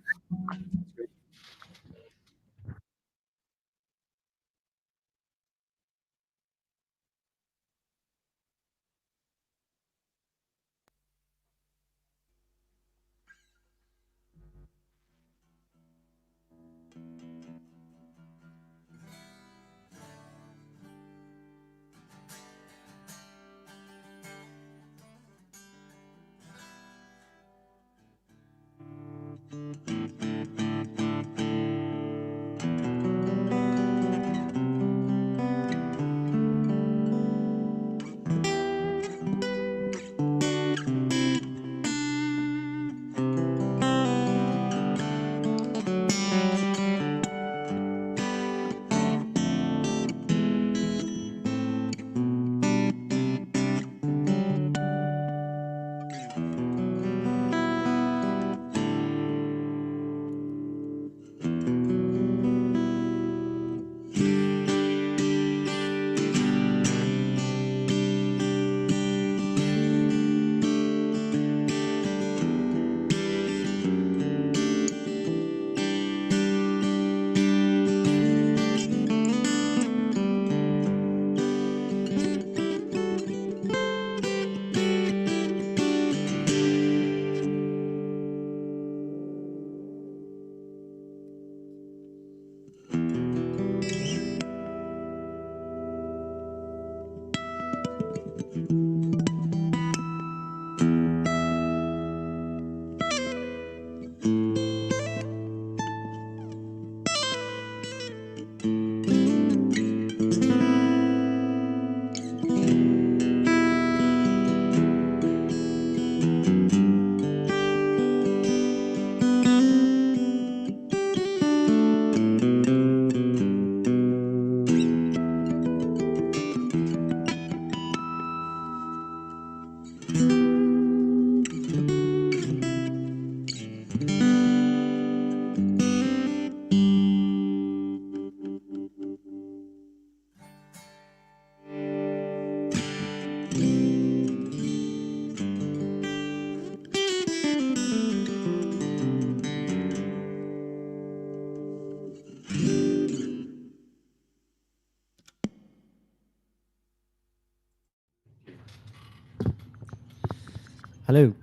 Hello.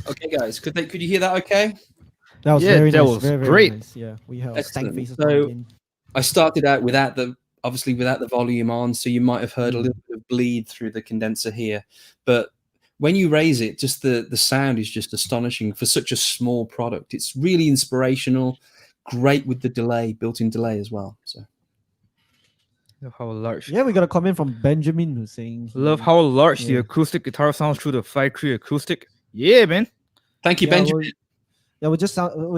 Okay, guys, could you hear that? Okay. That was Yeah, very that nice. was Very, very great. nice. Yeah, we have Excellent. stank faces So- coming in. I started out without the volume on, so you might have heard a Mm. little bit of bleed through the condenser here. But when you raise it, just the sound is just astonishing for such a small product. It's really inspirational, great with the delay, built-in delay as well. So Love how large. Yeah, we got a comment from Benjamin who's saying. Love how large the Yeah. acoustic guitar sounds through the 5.3 acoustic. Yeah, man. thank you, Yeah, Benjamin. we're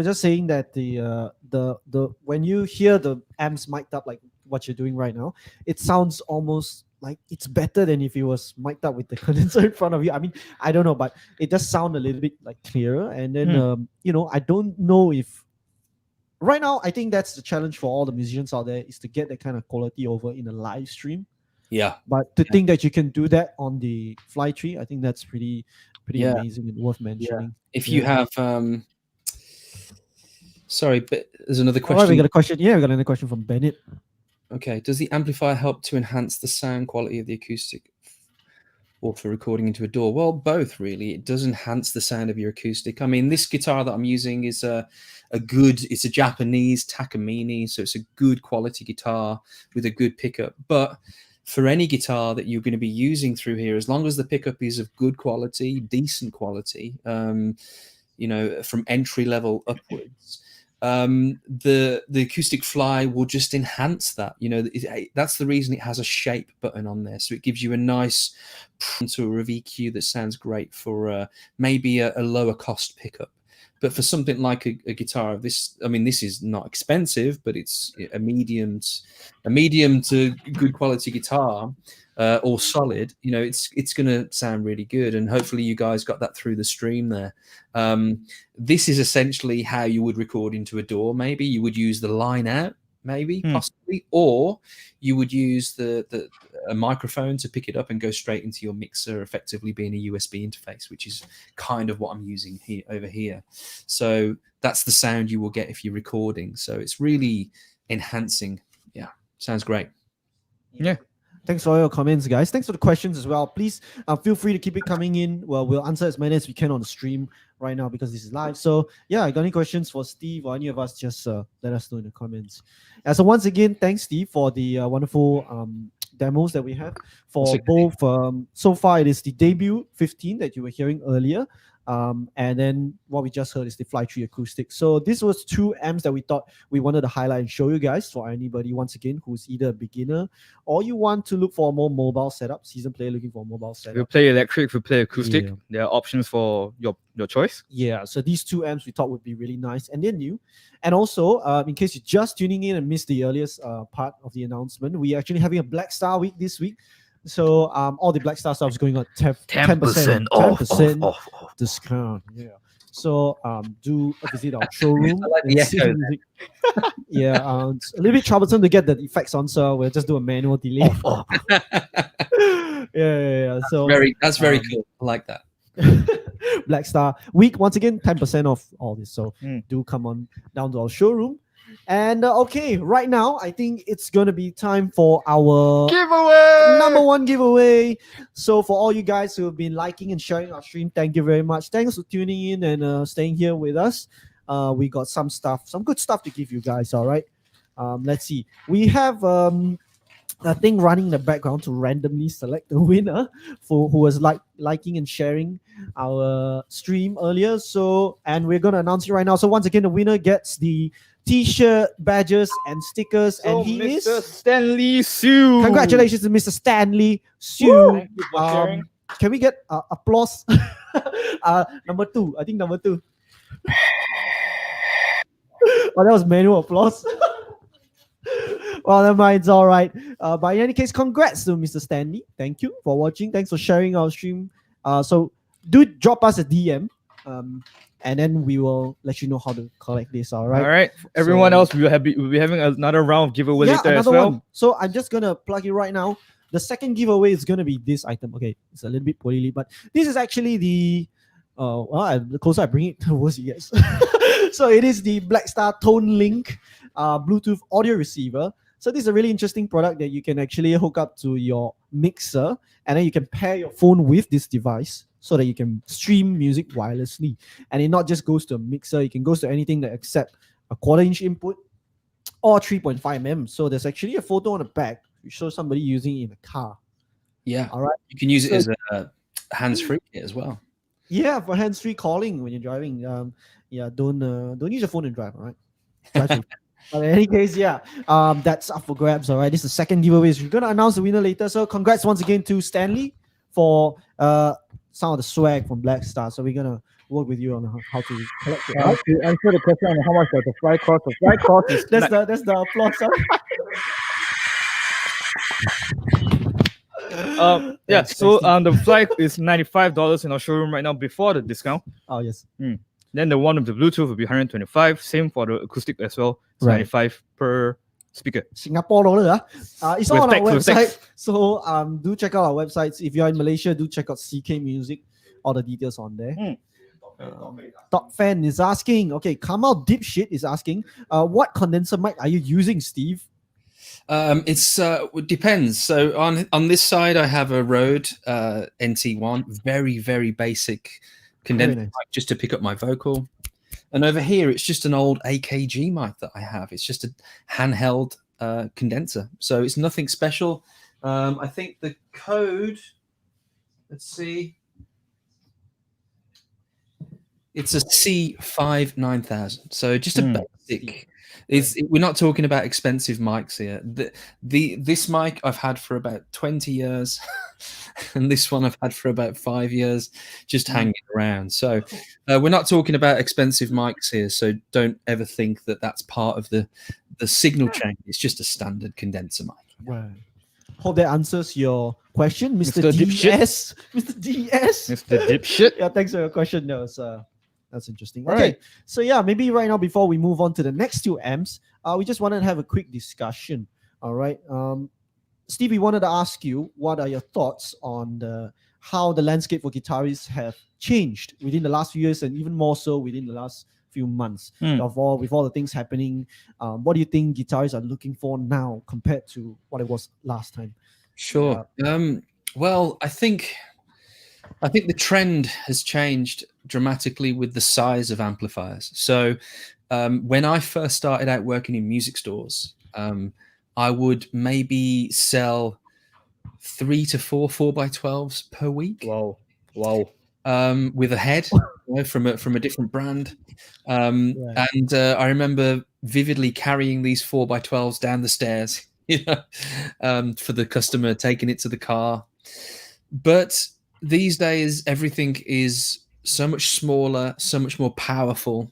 just saying that the when you hear the amps mic'd up like what you're doing right now, it sounds almost like it's better than if it was mic'd up with the condenser in front of you. I mean, I don't know, but it does sound a little bit like clearer. And then I don't know if right now I think that's the challenge for all the musicians out there is to get that kind of quality over in a live stream. Yeah. But to think that you can do that on the Fly Tree, I think that's pretty Yeah. amazing and worth mentioning. If you have sorry, but there's another All right, question. we got a question. Yeah, we got another question from Bennett. Okay. Does the amplifier help to enhance the sound quality of the acoustic or for recording into a DAW? Well, both really. It does enhance the sound of your acoustic. I mean, this guitar that I'm using is it's a Japanese Takamine, so it's a good quality guitar with a good pickup. But for any guitar that you're going to be using through here, as long as the pickup is of good quality, decent quality, from entry level upwards, the acoustic fly will just enhance that. That's the reason it has a shape button on there, so it gives you a nice contour of EQ that sounds great for maybe a lower cost pickup. But for something like a guitar of this, I mean, this is not expensive, but it's a medium to good quality guitar, or solid. It's going to sound really good, and hopefully you guys got that through the stream there. This is essentially how you would record into a DAW. Maybe you would use the line out, maybe possibly, or you would use a microphone to pick it up and go straight into your mixer, effectively being a USB interface, which is kind of what I'm using over here. So that's the sound you will get if you're recording. So it's really enhancing. Yeah, sounds great. Yeah. Thanks for all your comments, guys. Thanks for the questions as well. Please feel free to keep it coming in. Well, we'll answer as many as we can on the stream right now because this is live. So yeah, got any questions for Steve or any of us, just let us know in the comments. So once again, thanks, Steve, for the wonderful demos that we have for both. So far, it is the Debut 15 that you were hearing earlier. And then what we just heard is the Fly Tree Acoustic. So this was two amps that we thought we wanted to highlight and show you guys for anybody, once again, who's either a beginner or you want to look for a more mobile setup, seasoned player looking for a mobile setup. If you play electric, if you play acoustic, Yeah. there are options for your choice. Yeah, so these two amps we thought would be really nice and they're new. And also, in case you're just tuning in and missed the earliest part of the announcement, we're actually having a Blackstar week this week. So all the Blackstar stuff is going on 10% off discount. Yeah. So do visit our showroom. I like the and see echo the music. Yeah, it's a little bit troublesome to get the effects on, so we'll just do a manual delay. Yeah. So That's very cool. I like that. Blackstar week, once again, 10% off all this. So do come on down to our showroom. And okay, right now I think it's gonna be time for our Giveaway! number one giveaway. So for all you guys who have been liking and sharing our stream, thank you very much. Thanks for tuning in and staying here with us. We got some good stuff to give you guys. All right. Let's see. We have a thing running in the background to randomly select the winner who was liking and sharing our stream earlier. So, and we're gonna announce it right now. So once again, the winner gets the T-shirt, badges, and stickers, and he Mr. is Stanley Sue. Congratulations to Mr. Stanley Sue. Thank you for sharing. Can we get applause? Number two. I think number two. Oh, that was manual applause. Well, never mind, it's all right. But in any case, congrats to Mr. Stanley. Thank you for watching. Thanks for sharing our stream. So do drop us a DM. And then we will let you know how to collect this. All right. All right. Everyone else, we'll be having another round of giveaway later as well. One. So I'm just gonna plug it right now. The second giveaway is gonna be this item. Okay, it's a little bit poorly, but this is actually the the closer I bring it, the worse it gets. So it is the Blackstar Tone Link Bluetooth audio receiver. So this is a really interesting product that you can actually hook up to your mixer, and then you can pair your phone with this device. so that you can stream music wirelessly. And it not just goes to a mixer, it can go to anything that accept a 1/4" input or 3.5 mm. So there's actually a photo on the back which shows somebody using it in a car. Yeah. All right. You can use it as a hands-free kit as well. Yeah, for hands-free calling when you're driving. Yeah, don't use your phone and drive. All right. Drive safe. But in any case, yeah, that's up for grabs. All right. This is the second giveaway. We're gonna announce the winner later. So congrats once again to Stanley for some of the swag from Blackstar. So we're gonna work with you on how to collect it. Right? To answer the question on how much does the fly cost, the fly cost is That's the applause. yeah. So the fly is $95 in our showroom right now before the discount. Oh yes. Then the one with the Bluetooth will be 125. Same for the acoustic as well. It's Right. 95 per speaker. Singapore dollar. It's all on our With website. text. So do check out our websites. If you're in Malaysia, do check out CK Music. All the details on there. Top fan is asking. Okay, Kamal Dipshit is asking. What condenser mic are you using, Steve? It depends. So on this side, I have a Rode NT1, very, very basic condenser Very nice. mic just to pick up my vocal. And over here, it's just an old AKG mic that I have. It's just a handheld condenser. So it's nothing special. I think the code, let's see. It's a C59000. So just a basic. We're not talking about expensive mics here. This mic I've had for about 20 years, and this one I've had for about 5 years, just hanging around. So we're not talking about expensive mics here. So don't ever think that that's part of the signal chain. It's just a standard condenser mic. Right. Hope that answers your question, Mr. Mr. Dipshit. DS. Mr. DS. Mr. Dipshit. Yeah, thanks for your question. That's interesting. All Okay, right. so yeah, maybe right now before we move on to the next two amps, we just wanted to have a quick discussion. All right, Steve, we wanted to ask you what are your thoughts on how the landscape for guitarists have changed within the last few years, and even more so within the last few months with all the things happening. What do you think guitarists are looking for now compared to what it was last time? Sure. Well, I think the trend has changed dramatically with the size of amplifiers. So when I first started out working in music stores, I would maybe sell 3 to 4 4x12s per week. Wow. With a head from a different brand. And I remember vividly carrying these 4x12s down the stairs, for the customer, taking it to the car. But these days, everything is so much smaller, so much more powerful,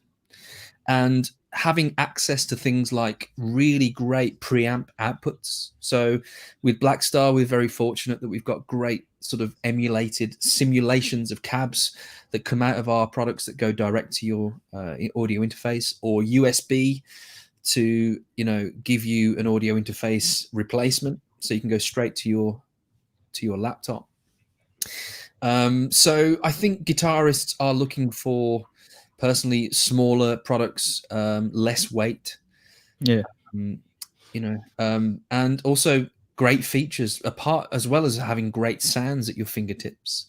and having access to things like really great preamp outputs. So with Blackstar, we're very fortunate that we've got great sort of emulated simulations of cabs that come out of our products that go direct to your audio interface, or USB to give you an audio interface replacement, so you can go straight to your laptop. So I think guitarists are looking for, personally, smaller products, less weight, and also great features, apart as well as having great sounds at your fingertips.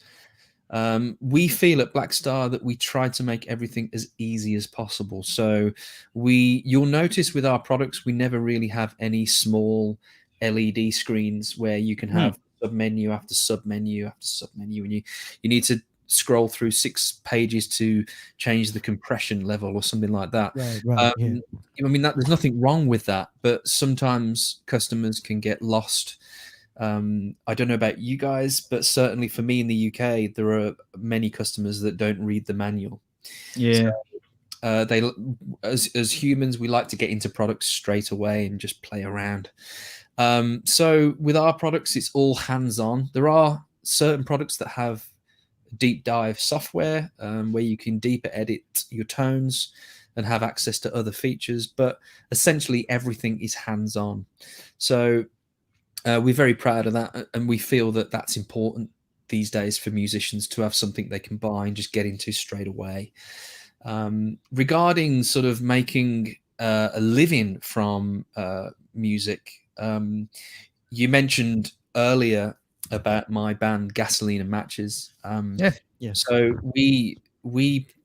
We feel at Blackstar that we try to make everything as easy as possible. So you'll notice with our products, we never really have any small LED screens where you can have submenu after submenu after submenu, and you need to scroll through 6 pages to change the compression level or something like that. Right. I mean, there's nothing wrong with that, but sometimes customers can get lost. I don't know about you guys, but certainly for me in the UK, there are many customers that don't read the manual. So, they, as humans, we like to get into products straight away and just play around. So with our products, it's all hands-on. There are certain products that have deep dive software where you can deeper edit your tones and have access to other features, but essentially everything is hands-on. So we're very proud of that, and we feel that that's important these days for musicians to have something they can buy and just get into straight away. Regarding sort of making a living from music, you mentioned earlier about my band Gasoline and Matches. Yes. So we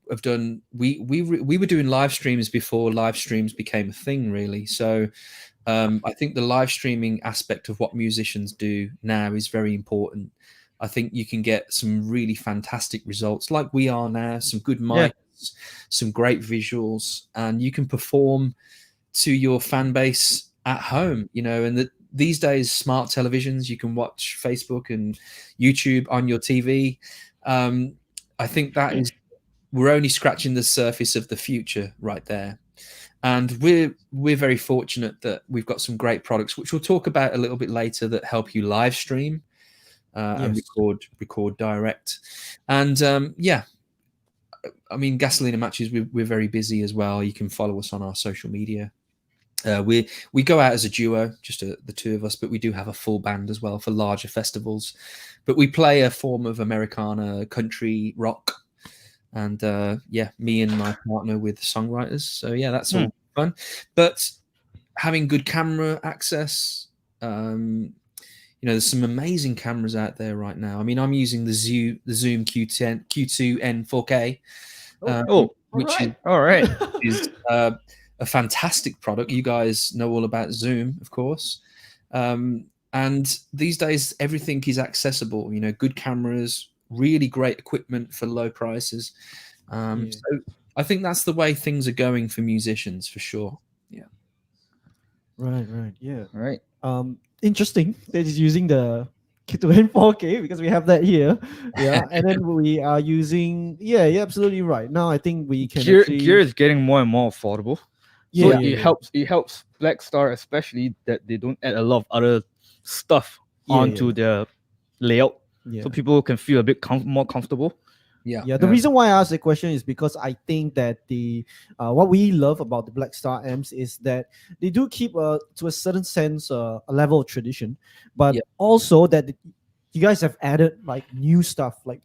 have done we were doing live streams before live streams became a thing, really. So I think the live streaming aspect of what musicians do now is very important. I think you can get some really fantastic results, like we are now. Some good mics, some great visuals, and you can perform to your fan base at home. And these days, smart televisions, you can watch Facebook and YouTube on your TV. I think that is, we're only scratching the surface of the future right there. And we're very fortunate that we've got some great products, which we'll talk about a little bit later, that help you live stream and record direct. And I mean, Gasolina Matches, we're very busy as well. You can follow us on our social media. We go out as a duo, just the two of us, but we do have a full band as well for larger festivals. But we play a form of Americana, country, rock. And me and my partner with songwriters. So yeah, that's all fun. But having good camera access, there's some amazing cameras out there right now. I mean, I'm using the Zoom Q2N 4K, which is a fantastic product. You guys know all about Zoom, of course. And these days, everything is accessible. Good cameras, really great equipment for low prices. So I think that's the way things are going for musicians, for sure. Yeah. Right. Yeah. Right. Interesting that he's using the Q2N 4K because we have that here. Yeah. And then we are using, you're absolutely right. Now I think we can gear is getting more and more affordable. Yeah, So it helps Blackstar, especially that they don't add a lot of other stuff onto their layout. Yeah. So people can feel a bit more comfortable. The reason why I asked the question is because I think that the what we love about the Blackstar amps is that they do keep to a certain sense a level of tradition, but also that you guys have added like new stuff, like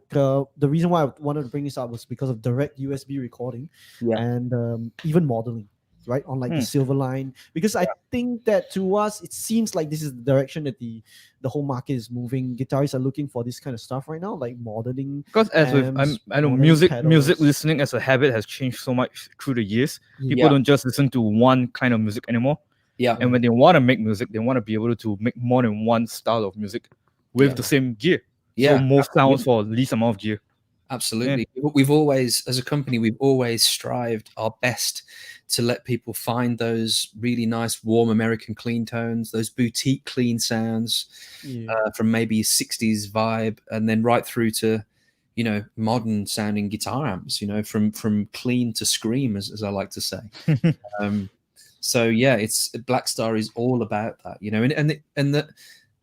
the reason why I wanted to bring this up was because of direct USB recording and even modeling, right, on like the Silverline, because I think that to us it seems like this is the direction that the whole market is moving. Guitarists are looking for this kind of stuff right now, like modeling. Because as with I know music listening as a habit has changed so much through the years. People don't just listen to one kind of music anymore. And when they want to make music, they want to be able to make more than one style of music with the same gear. So more sounds for least amount of gear. Absolutely. We've always, as a company, we've always strived our best to let people find those really nice, warm American clean tones, those boutique clean sounds from maybe 60s vibe, and then right through to, modern sounding guitar amps, from clean to scream, as I like to say. So it's Blackstar is all about that, and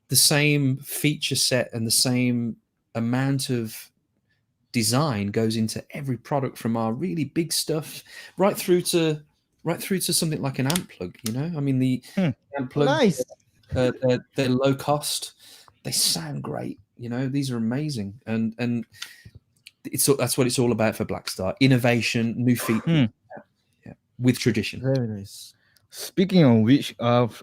the same feature set and the same amount of design goes into every product, from our really big stuff right through to something like an amp plug. I mean, the amp plugs, they're low cost, they sound great. These are amazing, and that's what it's all about for Blackstar: innovation, new features, with tradition. Very nice. Speaking of which,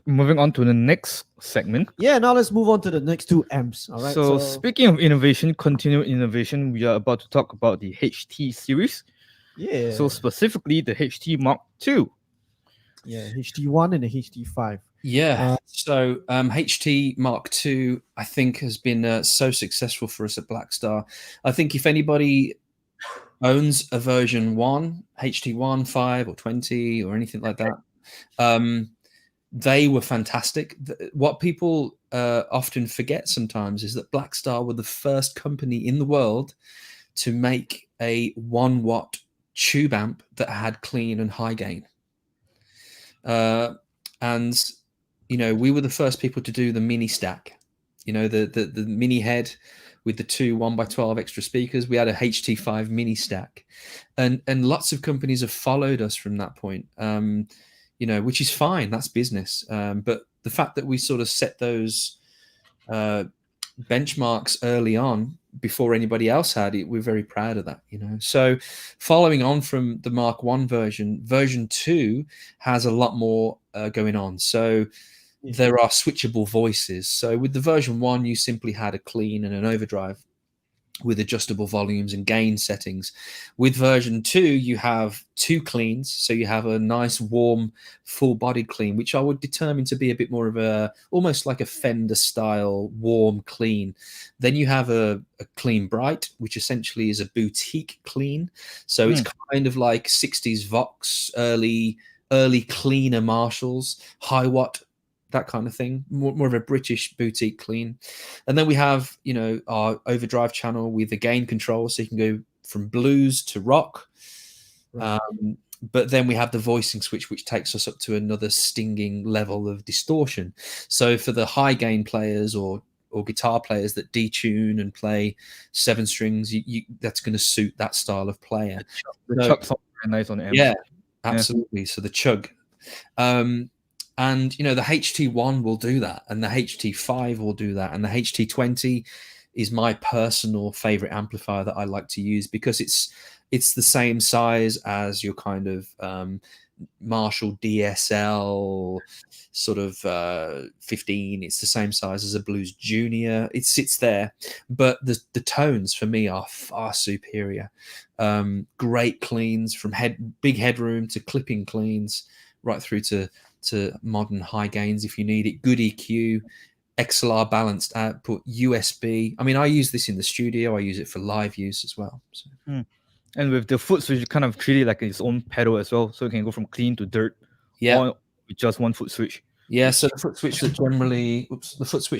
moving on to the next segment. Now let's move on to the next two amps. All right. So speaking of innovation, continued innovation, we are about to talk about the HT series. Yeah. So specifically the HT Mark II. Yeah, HT1 and the HT5. Yeah. So HT Mark II, I think, has been so successful for us at Blackstar. I think if anybody owns a version 1, HT1, 5 or 20 or anything like that, they were fantastic. What people often forget sometimes is that Blackstar were the first company in the world to make a 1-watt tube amp that had clean and high gain. And we were the first people to do the mini stack, the mini head with the two 1x12 extra speakers. We had a HT5 mini stack, and lots of companies have followed us from that point. Which is fine. That's business. But the fact that we sort of set those benchmarks early on before anybody else had it, we're very proud of that. So following on from the Mark I version 2 has a lot more going on. So there are switchable voices. So with the version 1, you simply had a clean and an overdrive. with adjustable volumes and gain settings. With version 2, you have 2 cleans. So you have a nice warm full body clean, which I would determine to be a bit more of a, almost like a Fender style warm clean. Then you have a clean bright, which essentially is a boutique clean. So it's kind of like 60s Vox, early cleaner Marshalls, high watt, that kind of thing, more of a British boutique clean. And then we have, you know, our overdrive channel with the gain control, so you can go from blues to rock. Right. But then we have the voicing switch, which takes us up to another stinging level of distortion. So for the high gain players or guitar players that detune and play 7 strings, that's going to suit that style of player. The chug sounds very nice on the amp. Yeah, absolutely. So the chug. And, you know, the HT1 will do that, and the HT5 will do that, and the HT20 is my personal favorite amplifier that I like to use because it's the same size as your kind of Marshall DSL sort of 15. It's the same size as a Blues Junior. It sits there, but the tones for me are far superior. Great cleans from big headroom to clipping cleans, right through to modern high gains if you need it. Good EQ, XLR balanced output, USB. I mean, I use this in the studio. I use it for live use as well. So. And with the foot switch, you kind of treat it like its own pedal as well, so it can go from clean to dirt. Yeah, with just one foot switch. Yeah, so the foot switch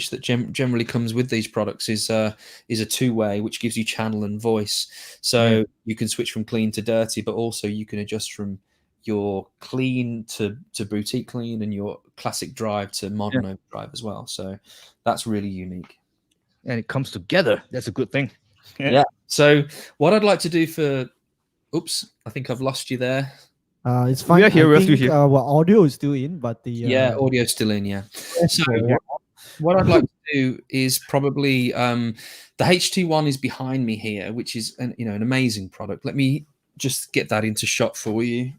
that generally comes with these products is a 2-way, which gives you channel and voice. So you can switch from clean to dirty, but also you can adjust from your clean to boutique clean and your classic drive to modern overdrive as well. So that's really unique. And it comes together. That's a good thing. Yeah. So what I'd like to do for, I think I've lost you there. It's fine. We're here. We're still here. Well, audio is still in, but the audio's still in. Yeah. So what I'd like to do is probably the HT1 is behind me here, which is an amazing product. Let me just get that into shot for you.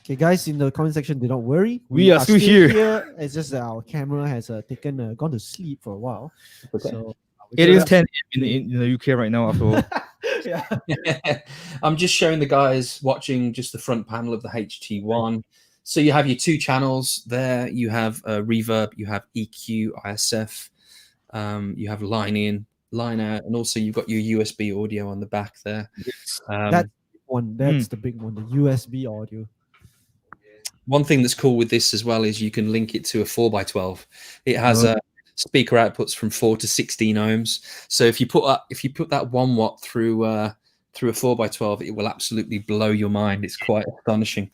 Okay, guys, in the comment section, do not worry. We are still here. It's just that our camera has gone to sleep for a while. Okay. So it is 10 in the UK right now. After all, yeah. I'm just showing the guys watching just the front panel of the HT1. So you have your 2 channels there. You have reverb, you have EQ, ISF, you have line in, line out, and also you've got your USB audio on the back there. That's the big one, the USB audio. One thing that's cool with this as well is you can link it to a 4x12. It has speaker outputs from 4 to 16 ohms. So if you put that 1 watt through a 4x12, it will absolutely blow your mind. It's quite astonishing.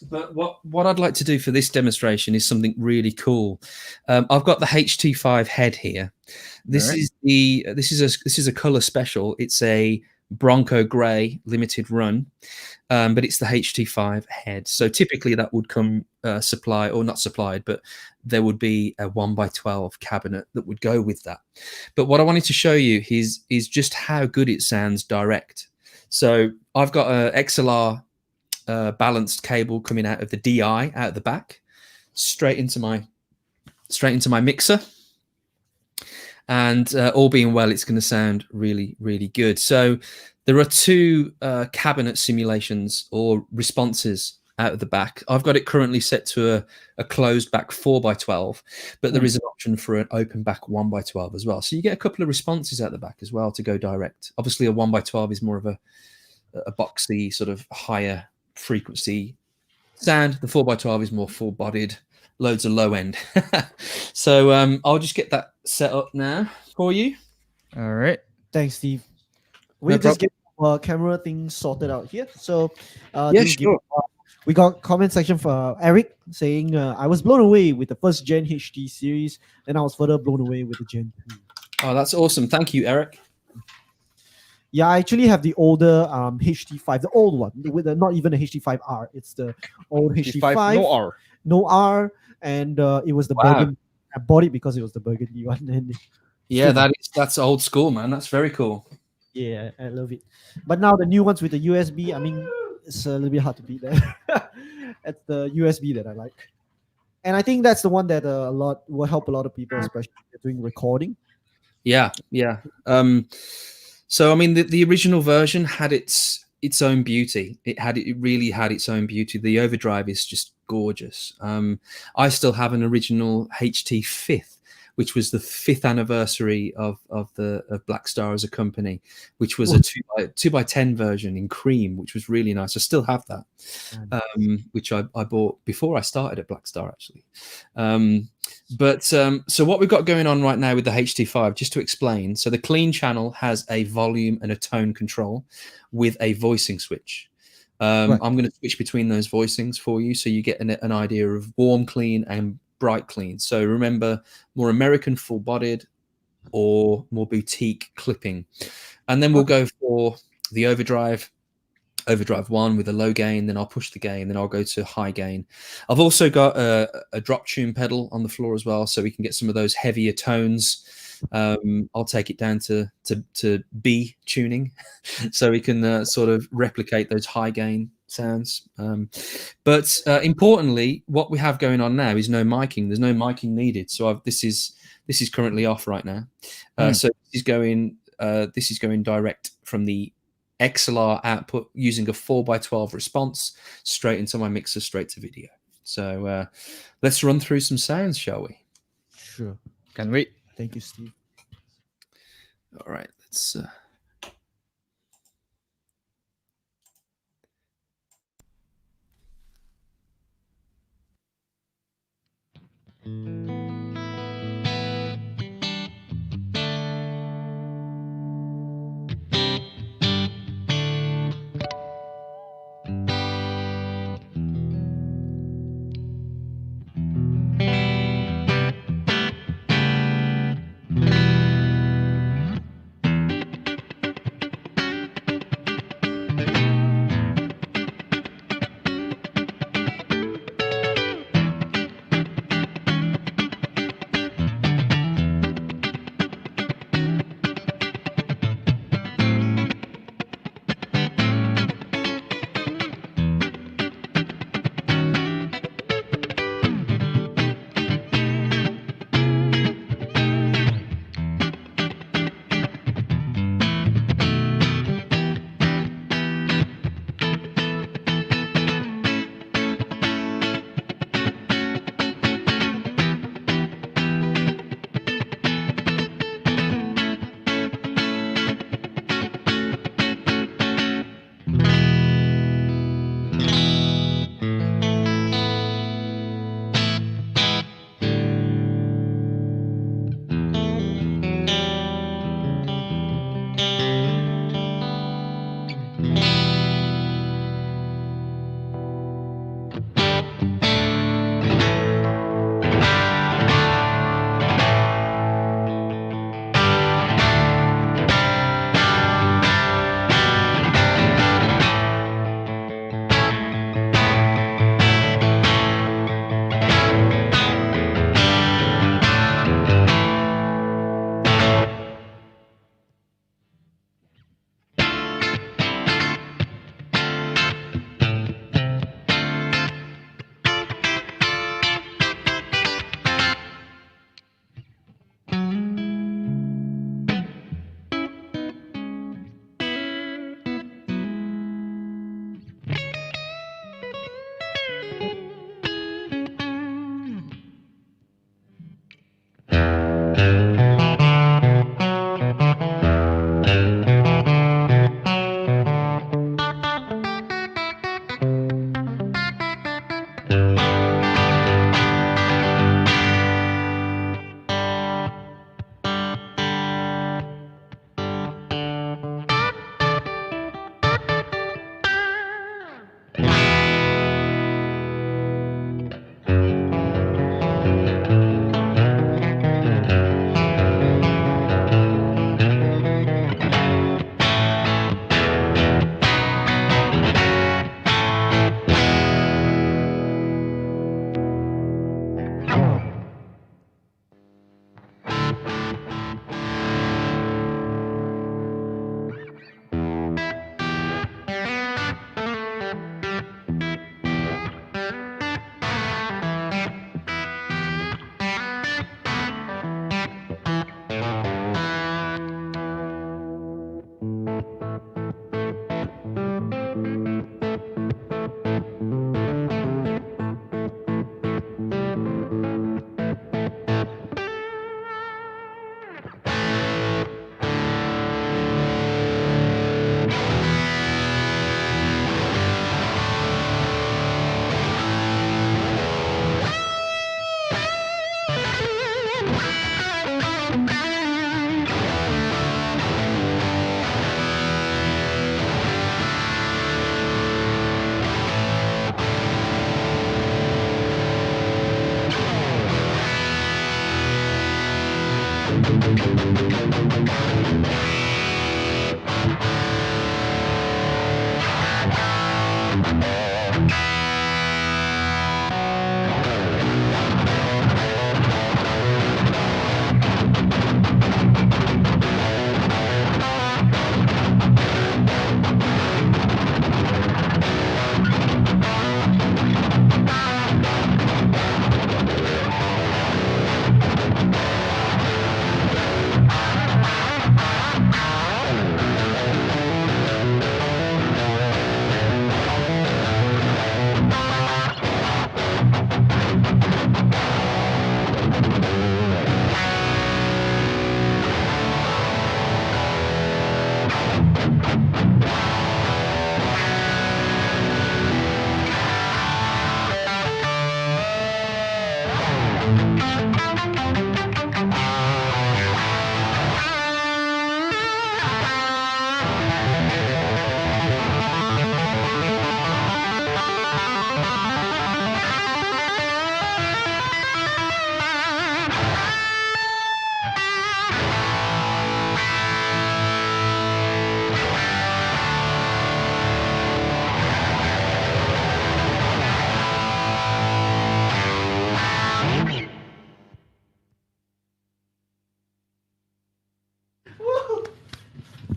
But what I'd like to do for this demonstration is something really cool. I've got the HT5 head here. This is a color special. It's a Bronco Grey limited run, but it's the HT5 head. So typically that would come supplied, or not supplied, but there would be a 1x12 cabinet that would go with that. But what I wanted to show you is just how good it sounds direct. So I've got a XLR balanced cable coming out of the DI out the back, straight into my mixer. And all being well, it's going to sound really, really good. So there are 2 cabinet simulations or responses out of the back. I've got it currently set to a closed back 4x12, but there is an option for an open back 1x12 as well. So you get a couple of responses out the back as well to go direct. Obviously, a 1x12 is more of a boxy, sort of higher frequency sound. The 4x12 is more full-bodied, loads of low end. So I'll just get that set up now for you. All right. Thanks, Steve. We'll just get our camera thing sorted out here. So Sure. We got comment section for Eric saying, I was blown away with the first Gen HT series, and I was further blown away with the Gen 2. Oh, that's awesome. Thank you, Eric. Yeah, I actually have the older HT5, the old one, with not even a HT5R. It's the old HT5. No R. No R, and it was the burgundy. I bought it because it was the burgundy one. And yeah, that's old school, man. That's very cool. Yeah, I love it. But now the new ones with the USB, I mean, it's a little bit hard to beat that. It's the USB that I like. And I think that's the one that a lot will help a lot of people, especially if you're doing recording. Yeah. So I mean, the original version had its own beauty. It really had its own beauty. The overdrive is just gorgeous. I still have an original HT fifth, which was the 5th anniversary of Blackstar as a company, which was a 2x10 version in cream, which was really nice. I still have that, which I bought before I started at Blackstar, actually. So what we've got going on right now with the HT5, just to explain. So the clean channel has a volume and a tone control with a voicing switch. I'm going to switch between those voicings for you, so you get an idea of warm clean and bright clean. So remember, more American full-bodied or more boutique clipping. And then we'll go for the overdrive 1 with a low gain, then I'll push the gain, then I'll go to high gain. I've also got a drop tune pedal on the floor as well, so we can get some of those heavier tones. I'll take it down to B tuning, so we can sort of replicate those high gain sounds. But importantly, what we have going on now is no miking. There's no miking needed. So this is currently off right now. So this is going direct from the XLR output using a 4x12 response straight into my mixer, straight to video. So let's run through some sounds, shall we? Sure. Can wait. Thank you, Steve. All right, let's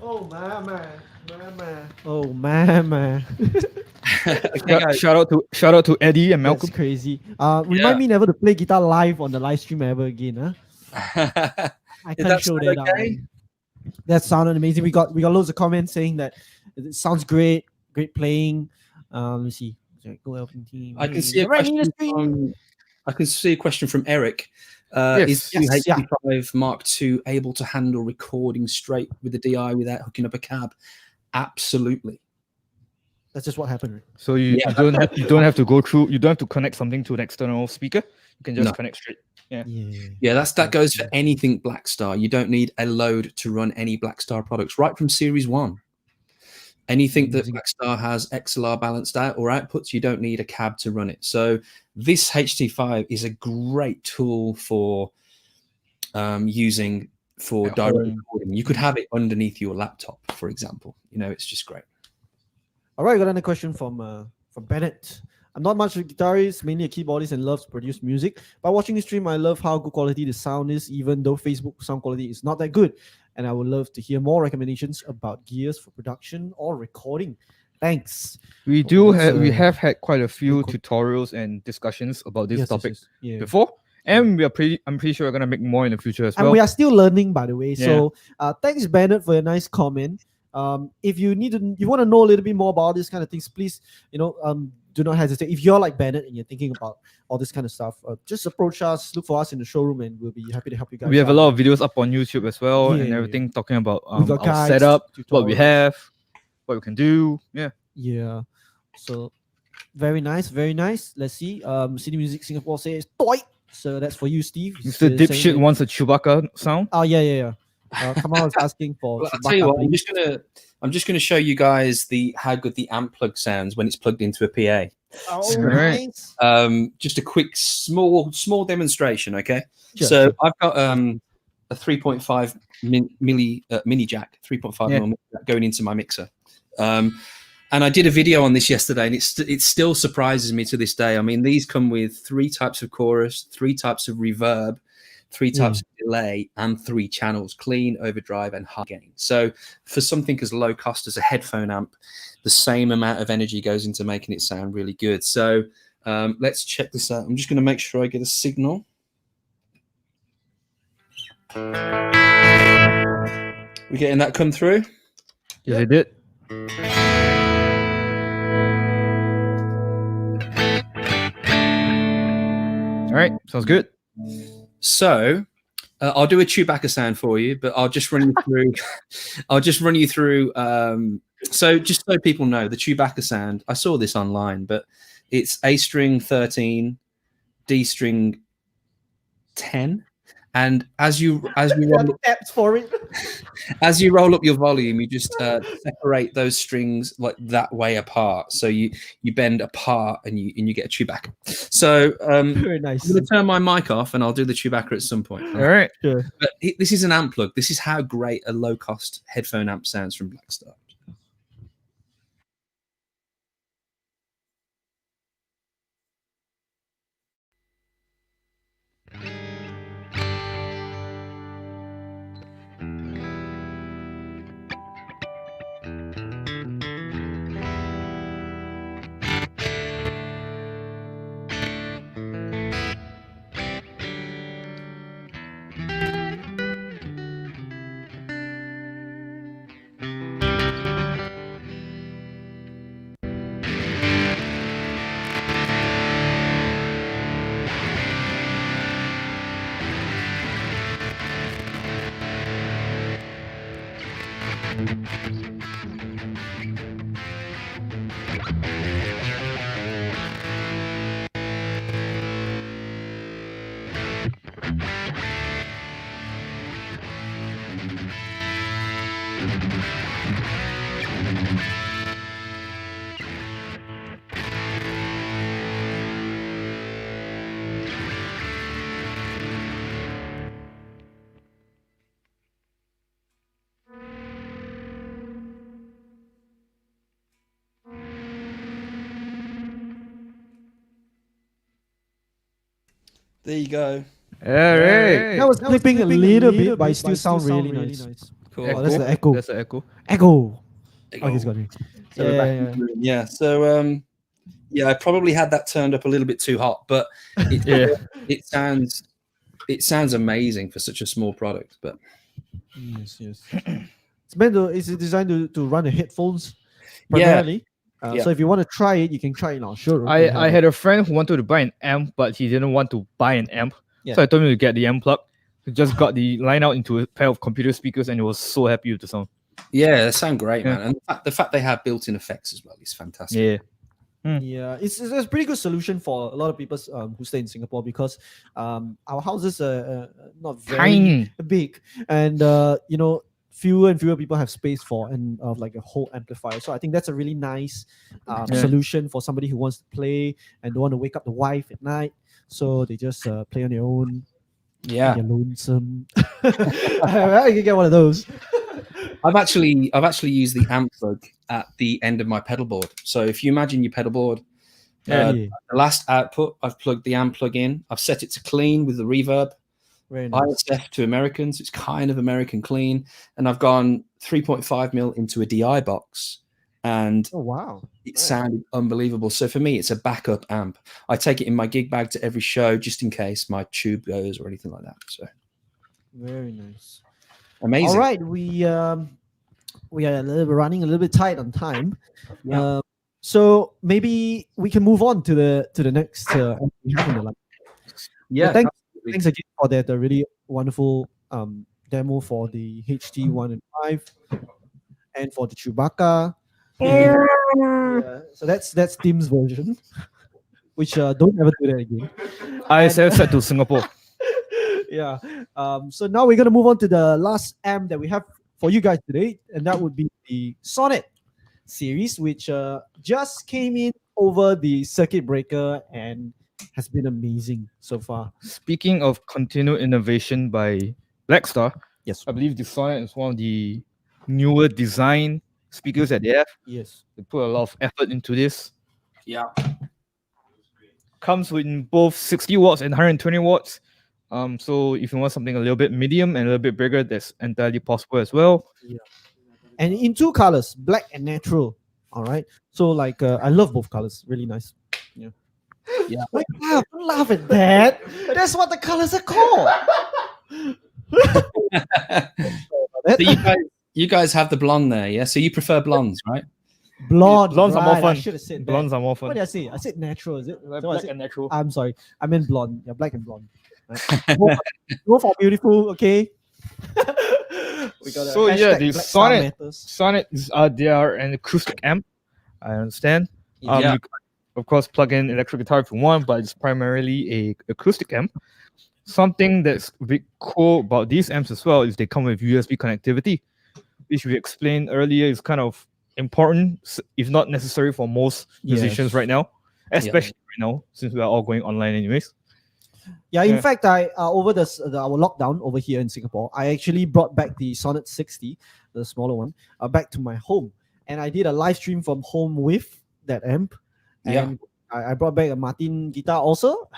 Oh man. Oh man. Shout out to Eddie and Malcolm. That's crazy. Remind me never to play guitar live on the live stream ever again, huh? I can't show that okay? out. That sounded amazing. We got loads of comments saying that it sounds great playing. Let's see. I can see a question from, Eric. Is Yes, yeah. HT5 Mark II able to handle recording straight with the DI without hooking up a cab? Absolutely. That's just what happened. So you don't have to go through. You don't have to connect something to an external speaker. You can just connect straight. Yeah, that goes for anything Blackstar. You don't need a load to run any Blackstar products right from Series 1. Anything that Blackstar has XLR balanced out or outputs, you don't need a cab to run it. So this HT5 is a great tool for using for direct recording. You could have it underneath your laptop, for example. You know, it's just great. All right, got another question from Bennett. I'm not much of a guitarist, mainly a keyboardist, and loves to produce music. By watching the stream, I love how good quality the sound is, even though Facebook sound quality is not that good. And I would love to hear more recommendations about gears for production or recording. Thanks. We have had quite a few tutorials and discussions about this topic before, and I'm pretty sure we're gonna make more in the future as well. And we are still learning, by the way. So thanks, Bennett, for a nice comment. If you want to know a little bit more about this kind of things, please, do not hesitate. If you're like Bennett and you're thinking about all this kind of stuff, just approach us, look for us in the showroom, and we'll be happy to help you guys. We have a lot of videos up on YouTube as well, and everything talking about our guides, setup, tutorials, what we have, what we can do. Yeah. So very nice, very nice. Let's see. City Music Singapore says toy. So that's for you, Steve. Mr. Dipshit wants a Chewbacca sound. Oh yeah. Kamal is asking for. Well, I'll tell you what. I'm just gonna show you guys how good the amp plug sounds when it's plugged into a PA. Oh, nice. Just a quick small demonstration, okay? Sure. I've got a 3.5 mini jack, 3.5 mil jack going into my mixer. And I did a video on this yesterday, and it still surprises me to this day. I mean, these come with 3 types of chorus, 3 types of reverb, 3 types of delay, and 3 channels: clean, overdrive, and high gain. So for something as low cost as a headphone amp, the same amount of energy goes into making it sound really good. So let's check this out. I'm just going to make sure I get a signal. We getting that come through? Yeah, I did. All right, sounds good. So I'll do a Chewbacca sound for you, but I'll just run you through. So just so people know, the Chewbacca sound, I saw this online, but it's A string 13, D string 10, And as you roll up, apps for it. as you roll up your volume, you just separate those strings like that way apart. So you bend apart and you get a Chewbacca. So Very nice. I'm going to turn my mic off and I'll do the Chewbacca at some point. All right. Sure. But this is an amp plug. This is how great a low-cost headphone amp sounds from Blackstar. There you go. All right. That was clipping a little bit, but it still sounds really nice. Cool. Oh, that's the echo. That's the echo. Echo. Oh, he's got it. So we're back in the room. Yeah. So I probably had that turned up a little bit too hot, but it sounds amazing for such a small product. But Yes. It's designed to run the headphones primarily. So if you want to try it, you can try it now. Sure. I had a friend who wanted to buy an amp, but he didn't want to buy an amp. Yeah. So I told him to get the amp plug. He just got the line out into a pair of computer speakers, and he was so happy with the sound. yeah, they sound great, Yeah. man. And the fact they have built-in effects as well is fantastic. Yeah. Yeah, it's a pretty good solution for a lot of people who stay in Singapore because our houses are not very Tiny. big, and fewer and fewer people have space for like a whole amplifier. So I think that's a really nice solution for somebody who wants to play and don't want to wake up the wife at night. So they just play on their own. Yeah. You're lonesome. I can get one of those. I've actually used the amp plug at the end of my pedal board. So if you imagine your pedal board, the last output, I've plugged the amp plug in. I've set it to clean with the reverb. Very nice. ISF to Americans. It's kind of American clean. And I've gone 3.5mm into a DI box. And Oh wow. it sounded unbelievable. So for me, it's a backup amp. I take it in my gig bag to every show just in case my tube goes or anything like that. So Very nice. amazing. All right, we are running a little bit tight on time. Yeah. So maybe we can move on to the next amp we have in the line. Yeah. Thanks absolutely. again for that really wonderful demo for the HT 1 and 5 and for the Chewbacca. Yeah, so that's Tim's version, which don't ever do that again. ISF set to Singapore. Yeah. So now we're gonna move on to the last amp that we have for you guys today, and that would be the Sonnet series, which just came in over the circuit breaker and has been amazing so far. Speaking of continued innovation by Blackstar, Yes. I believe the Sonnet is one of the newer design speakers that they have. Yes. They put a lot of effort into this. Yeah. Comes with both 60 watts and 120 watts. So if you want something a little bit medium and a little bit bigger, that's entirely possible as well. And in two colors, black and natural. All right. So like I love both colors. Really nice. Yeah. Yeah. Don't laugh at that. That's what the colors are called. So you guys have the blonde there, yeah? So you prefer blondes, right? Blonde. Blondes are more right, fun. I should have said that. Blondes are more What fun. did I say? I said natural. Is it? Like No, I black said- and natural. I'm sorry. I meant blonde. Yeah, black and blonde. Right? Both are beautiful. Okay. We got a So, yeah, hashtag the Blackstar Sonnet- matters. Sonnet is they are an acoustic amp. I understand. Yeah. You could, of course, plug in electric guitar if you want, but it's primarily a acoustic amp. something that's a bit cool about these amps as well is they come with USB connectivity, which we explained earlier is kind of important, if not necessary for most musicians right now, especially right now since we are all going online anyways. Yeah, in fact, I over our lockdown over here in Singapore, I actually brought back the Sonnet 60, the smaller one, back to my home, and I did a live stream from home with that amp, and I brought back a Martin guitar also,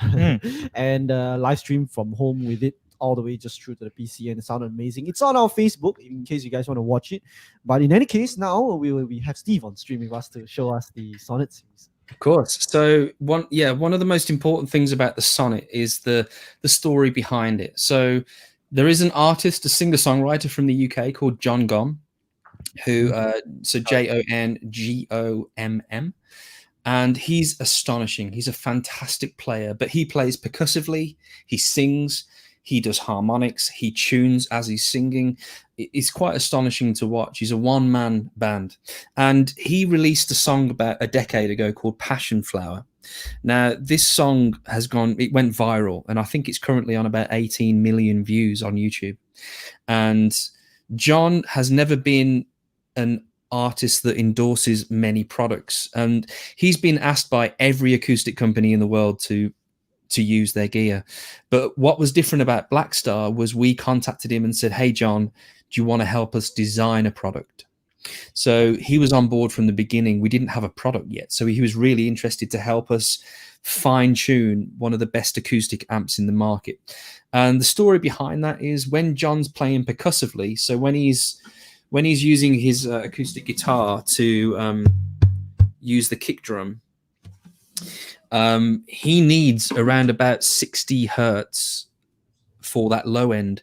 and live stream from home with it all the way just through to the PC, and it sounded amazing. It's on our Facebook in case you guys want to watch it. But in any case, now we have Steve on stream with us to show us the Sonnet series. Of course. So one of the most important things about the Sonnet is the story behind it. So there is an artist, a singer-songwriter from the UK called John Gomm, who so JONGOMM, and he's astonishing. He's a fantastic player, but he plays percussively, he sings, he does harmonics, he tunes as he's singing. It's quite astonishing to watch. He's a one-man band, and he released a song about a decade ago called Passion Flower. Now this song it went viral, and I think it's currently on about 18 million views on YouTube. And John has never been an artist that endorses many products, and he's been asked by every acoustic company in the world to use their gear. But what was different about Blackstar was we contacted him and said, hey John, do you want to help us design a product? So he was on board from the beginning. We didn't have a product yet, so he was really interested to help us fine tune one of the best acoustic amps in the market. And the story behind that is when John's playing percussively, so when he's using his acoustic guitar to use the kick drum, he needs around about 60 hertz for that low end,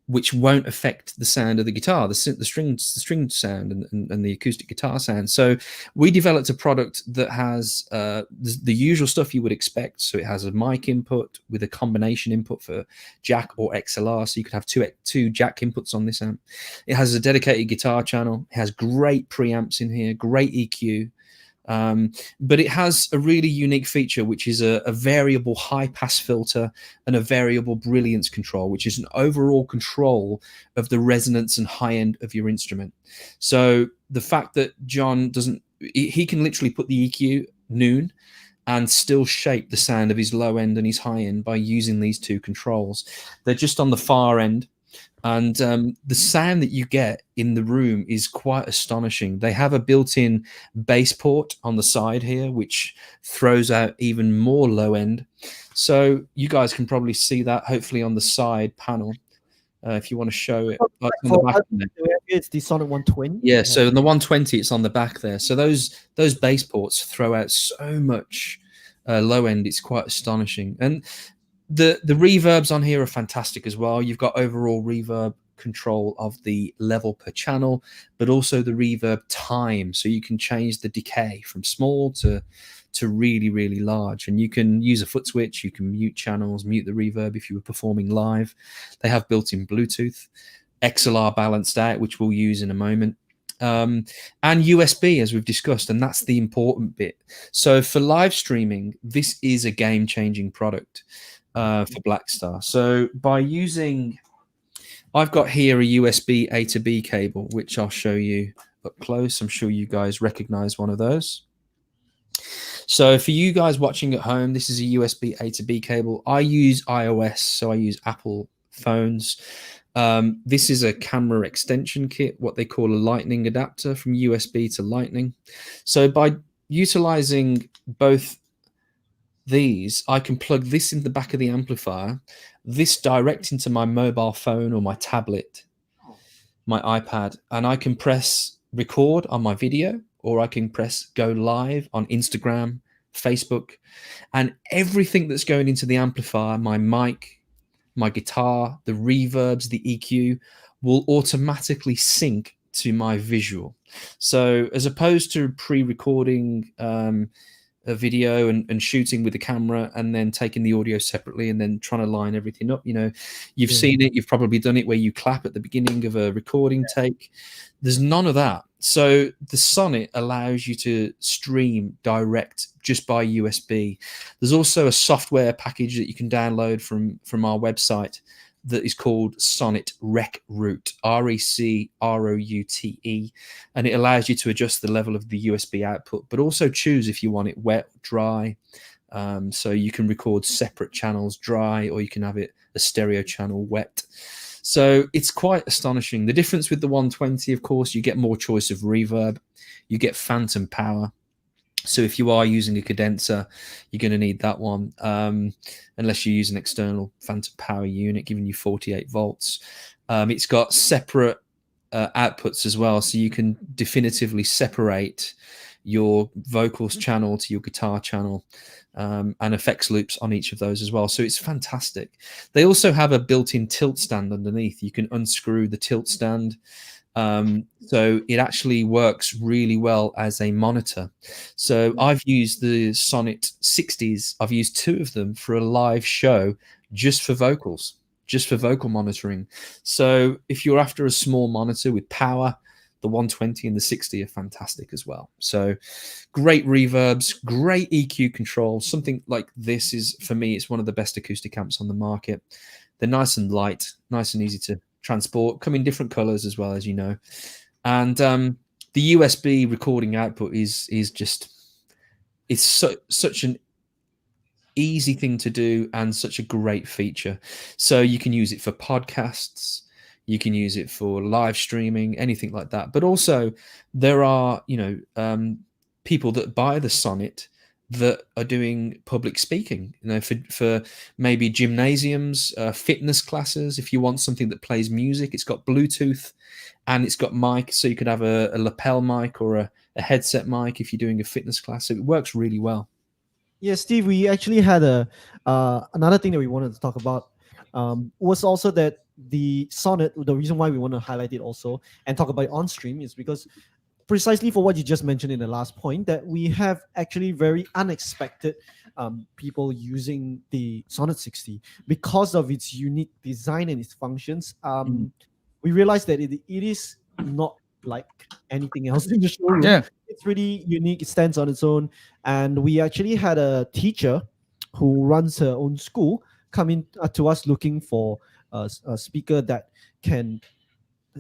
which won't affect the sound of the guitar, the string sound and the acoustic guitar sound. So we developed a product that has the usual stuff you would expect. So it has a mic input with a combination input for jack or XLR. So you could have two jack inputs on this amp. It has a dedicated guitar channel. It has great preamps in here, great EQ. But it has a really unique feature, which is a variable high pass filter and a variable brilliance control, which is an overall control of the resonance and high end of your instrument. So the fact that John he can literally put the EQ noon and still shape the sound of his low end and his high end by using these two controls. They're just on the far end. And the sound that you get in the room is quite astonishing. They have a built-in bass port on the side here, which throws out even more low end. So you guys can probably see that hopefully on the side panel. If you want to show it. On the back it's the Sonnet 120. Yeah, so in the 120, it's on the back there. So those bass ports throw out so much low end. It's quite astonishing. And the reverbs on here are fantastic as well. You've got overall reverb control of the level per channel, but also the reverb time. So you can change the decay from small to really, really large. And you can use a foot switch. You can mute channels, mute the reverb if you were performing live. They have built-in Bluetooth, XLR balanced out, which we'll use in a moment. And USB, as we've discussed, and that's the important bit. So for live streaming, this is a game-changing product. For Blackstar. So by using, I've got here a USB A to B cable, which I'll show you up close. I'm sure you guys recognize one of those. So for you guys watching at home, this is a USB A to B cable. I use iOS, so I use Apple phones. This is a camera extension kit, what they call a lightning adapter from USB to lightning. So by utilizing both these, I can plug this in the back of the amplifier, this direct into my mobile phone or my tablet, my iPad, and I can press record on my video, or I can press go live on Instagram, Facebook, and everything that's going into the amplifier, my mic, my guitar, the reverbs, the EQ, will automatically sync to my visual. So as opposed to pre-recording a video and shooting with the camera and then taking the audio separately and then trying to line everything up. You know, you've seen it, you've probably done it where you clap at the beginning of a recording take. There's none of that. So the Sonnet allows you to stream direct just by USB. There's also a software package that you can download from our website that is called Sonnet RecRoute, RecRoute, and it allows you to adjust the level of the USB output, but also choose if you want it wet, dry. So you can record separate channels dry, or you can have it a stereo channel wet. So it's quite astonishing. The difference with the 120, of course, you get more choice of reverb, you get phantom power. So if you are using a cadencer, you're going to need that one, unless you use an external phantom power unit giving you 48 volts. It's got separate outputs as well, so you can definitively separate your vocals channel to your guitar channel, and effects loops on each of those as well. So it's fantastic. They also have a built-in tilt stand underneath. You can unscrew the tilt stand. So it actually works really well as a monitor. So I've used the Sonnet 60s. I've used 2 of them for a live show just for vocals, just for vocal monitoring. So if you're after a small monitor with power, the 120 and the 60 are fantastic as well. So great reverbs, great EQ control. Something like this is, for me, it's one of the best acoustic amps on the market. They're nice and light, nice and easy to transport, come in different colors as well, as you know. And the USB recording output is just, it's such an easy thing to do and such a great feature. So you can use it for podcasts, you can use it for live streaming, anything like that. But also there are, you know, people that buy the Sonnet that are doing public speaking, you know, for maybe gymnasiums, fitness classes. If you want something that plays music, it's got Bluetooth and it's got mic, so you could have a lapel mic or a headset mic if you're doing a fitness class. So it works really well. Yeah, Steve, we actually had another thing that we wanted to talk about, was also that the Sonnet, the reason why we want to highlight it also and talk about it on stream is because precisely for what you just mentioned in the last point, that we have actually very unexpected people using the Sonnet 60 because of its unique design and its functions. We realized that it is not like anything else in the showroom. Yeah. It's really unique. It stands on its own. And we actually had a teacher who runs her own school come in to us looking for a speaker that can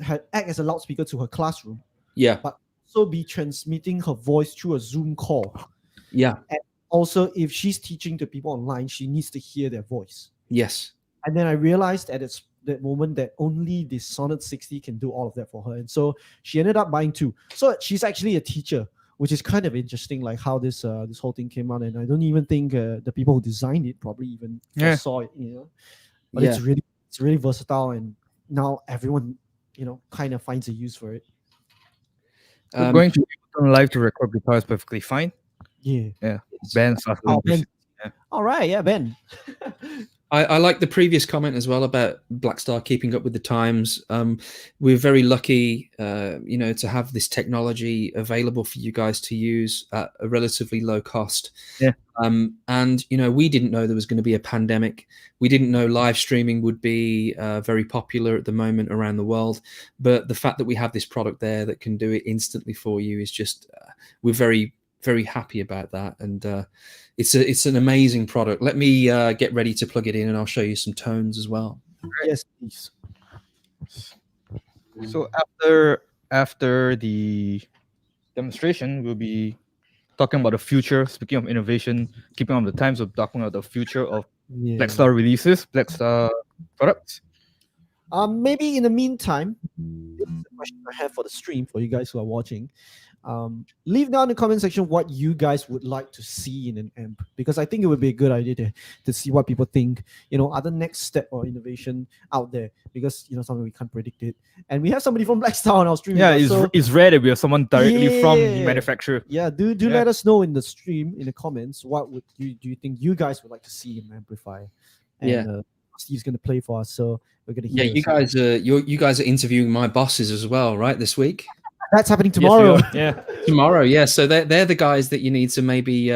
act as a loudspeaker to her classroom. Yeah. But also be transmitting her voice through a Zoom call. Yeah. And also, if she's teaching to people online, she needs to hear their voice. Yes. And then I realized at that moment that only the Sonnet 60 can do all of that for her. And so she ended up buying 2. So she's actually a teacher, which is kind of interesting, like how this whole thing came out. And I don't even think the people who designed it probably even saw it, you know. But it's really versatile, and now everyone, you know, kind of finds a use for it. Going to live to record guitar is perfectly fine. Yeah. Yeah. Ben's Ben. All right. Yeah, Ben. I like the previous comment as well about Blackstar keeping up with the times. We're very lucky, you know, to have this technology available for you guys to use at a relatively low cost. Yeah. And, you know, we didn't know there was going to be a pandemic. We didn't know live streaming would be very popular at the moment around the world. But the fact that we have this product there that can do it instantly for you is just, we're very, very happy about that. And it's an amazing product. Let me get ready to plug it in and I'll show you some tones as well. Yes, please. So after the demonstration, we'll be talking about the future. Speaking of innovation, keeping on the times of talking about the future of Blackstar releases, Blackstar products. Maybe in the meantime, this is a question I have for the stream for you guys who are watching. Leave down in the comment section what you guys would like to see in an amp, because I think it would be a good idea to see what people think, you know, other next step or innovation out there, because, you know, something we can't predict it. And we have somebody from Blackstar on our stream. Yeah, it's rare that we have someone directly from the manufacturer. Yeah, do let us know in the stream, in the comments, what would do you think you guys would like to see in an amplifier? And, Steve's going to play for us, so we're going to hear. Yeah, you guys are interviewing my bosses as well, right, this week? That's happening tomorrow. Yes, we are. Yeah. Tomorrow, yeah. So they're the guys that you need to maybe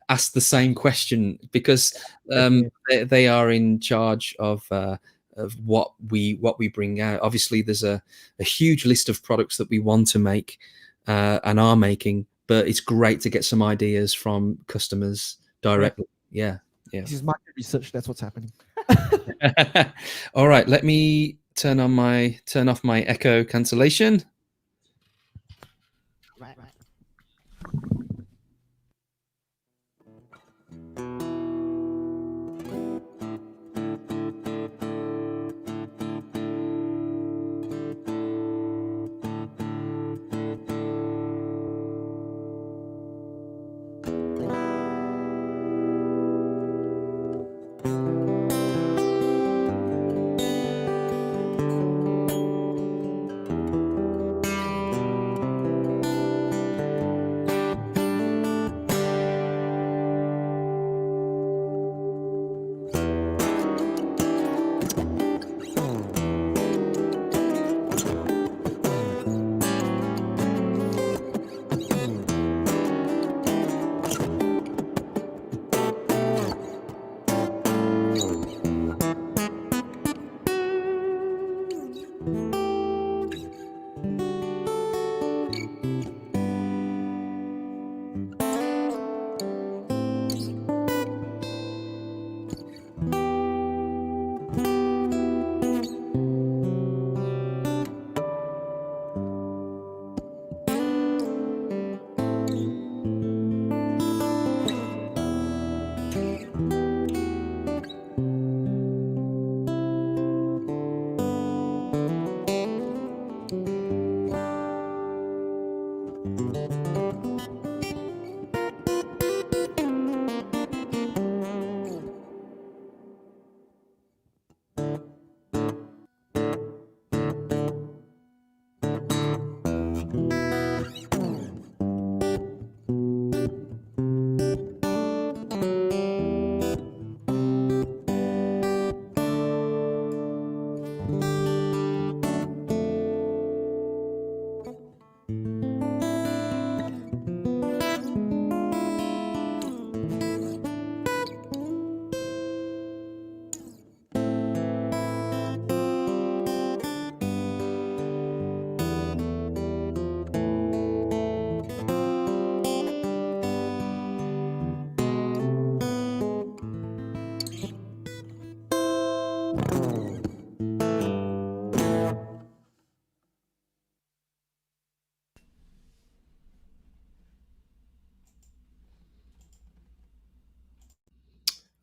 ask the same question, because they are in charge of what we bring out. Obviously, there's a huge list of products that we want to make and are making, but it's great to get some ideas from customers directly. Yeah. This is market research. That's what's happening. All right, let me turn off my echo cancellation. Right.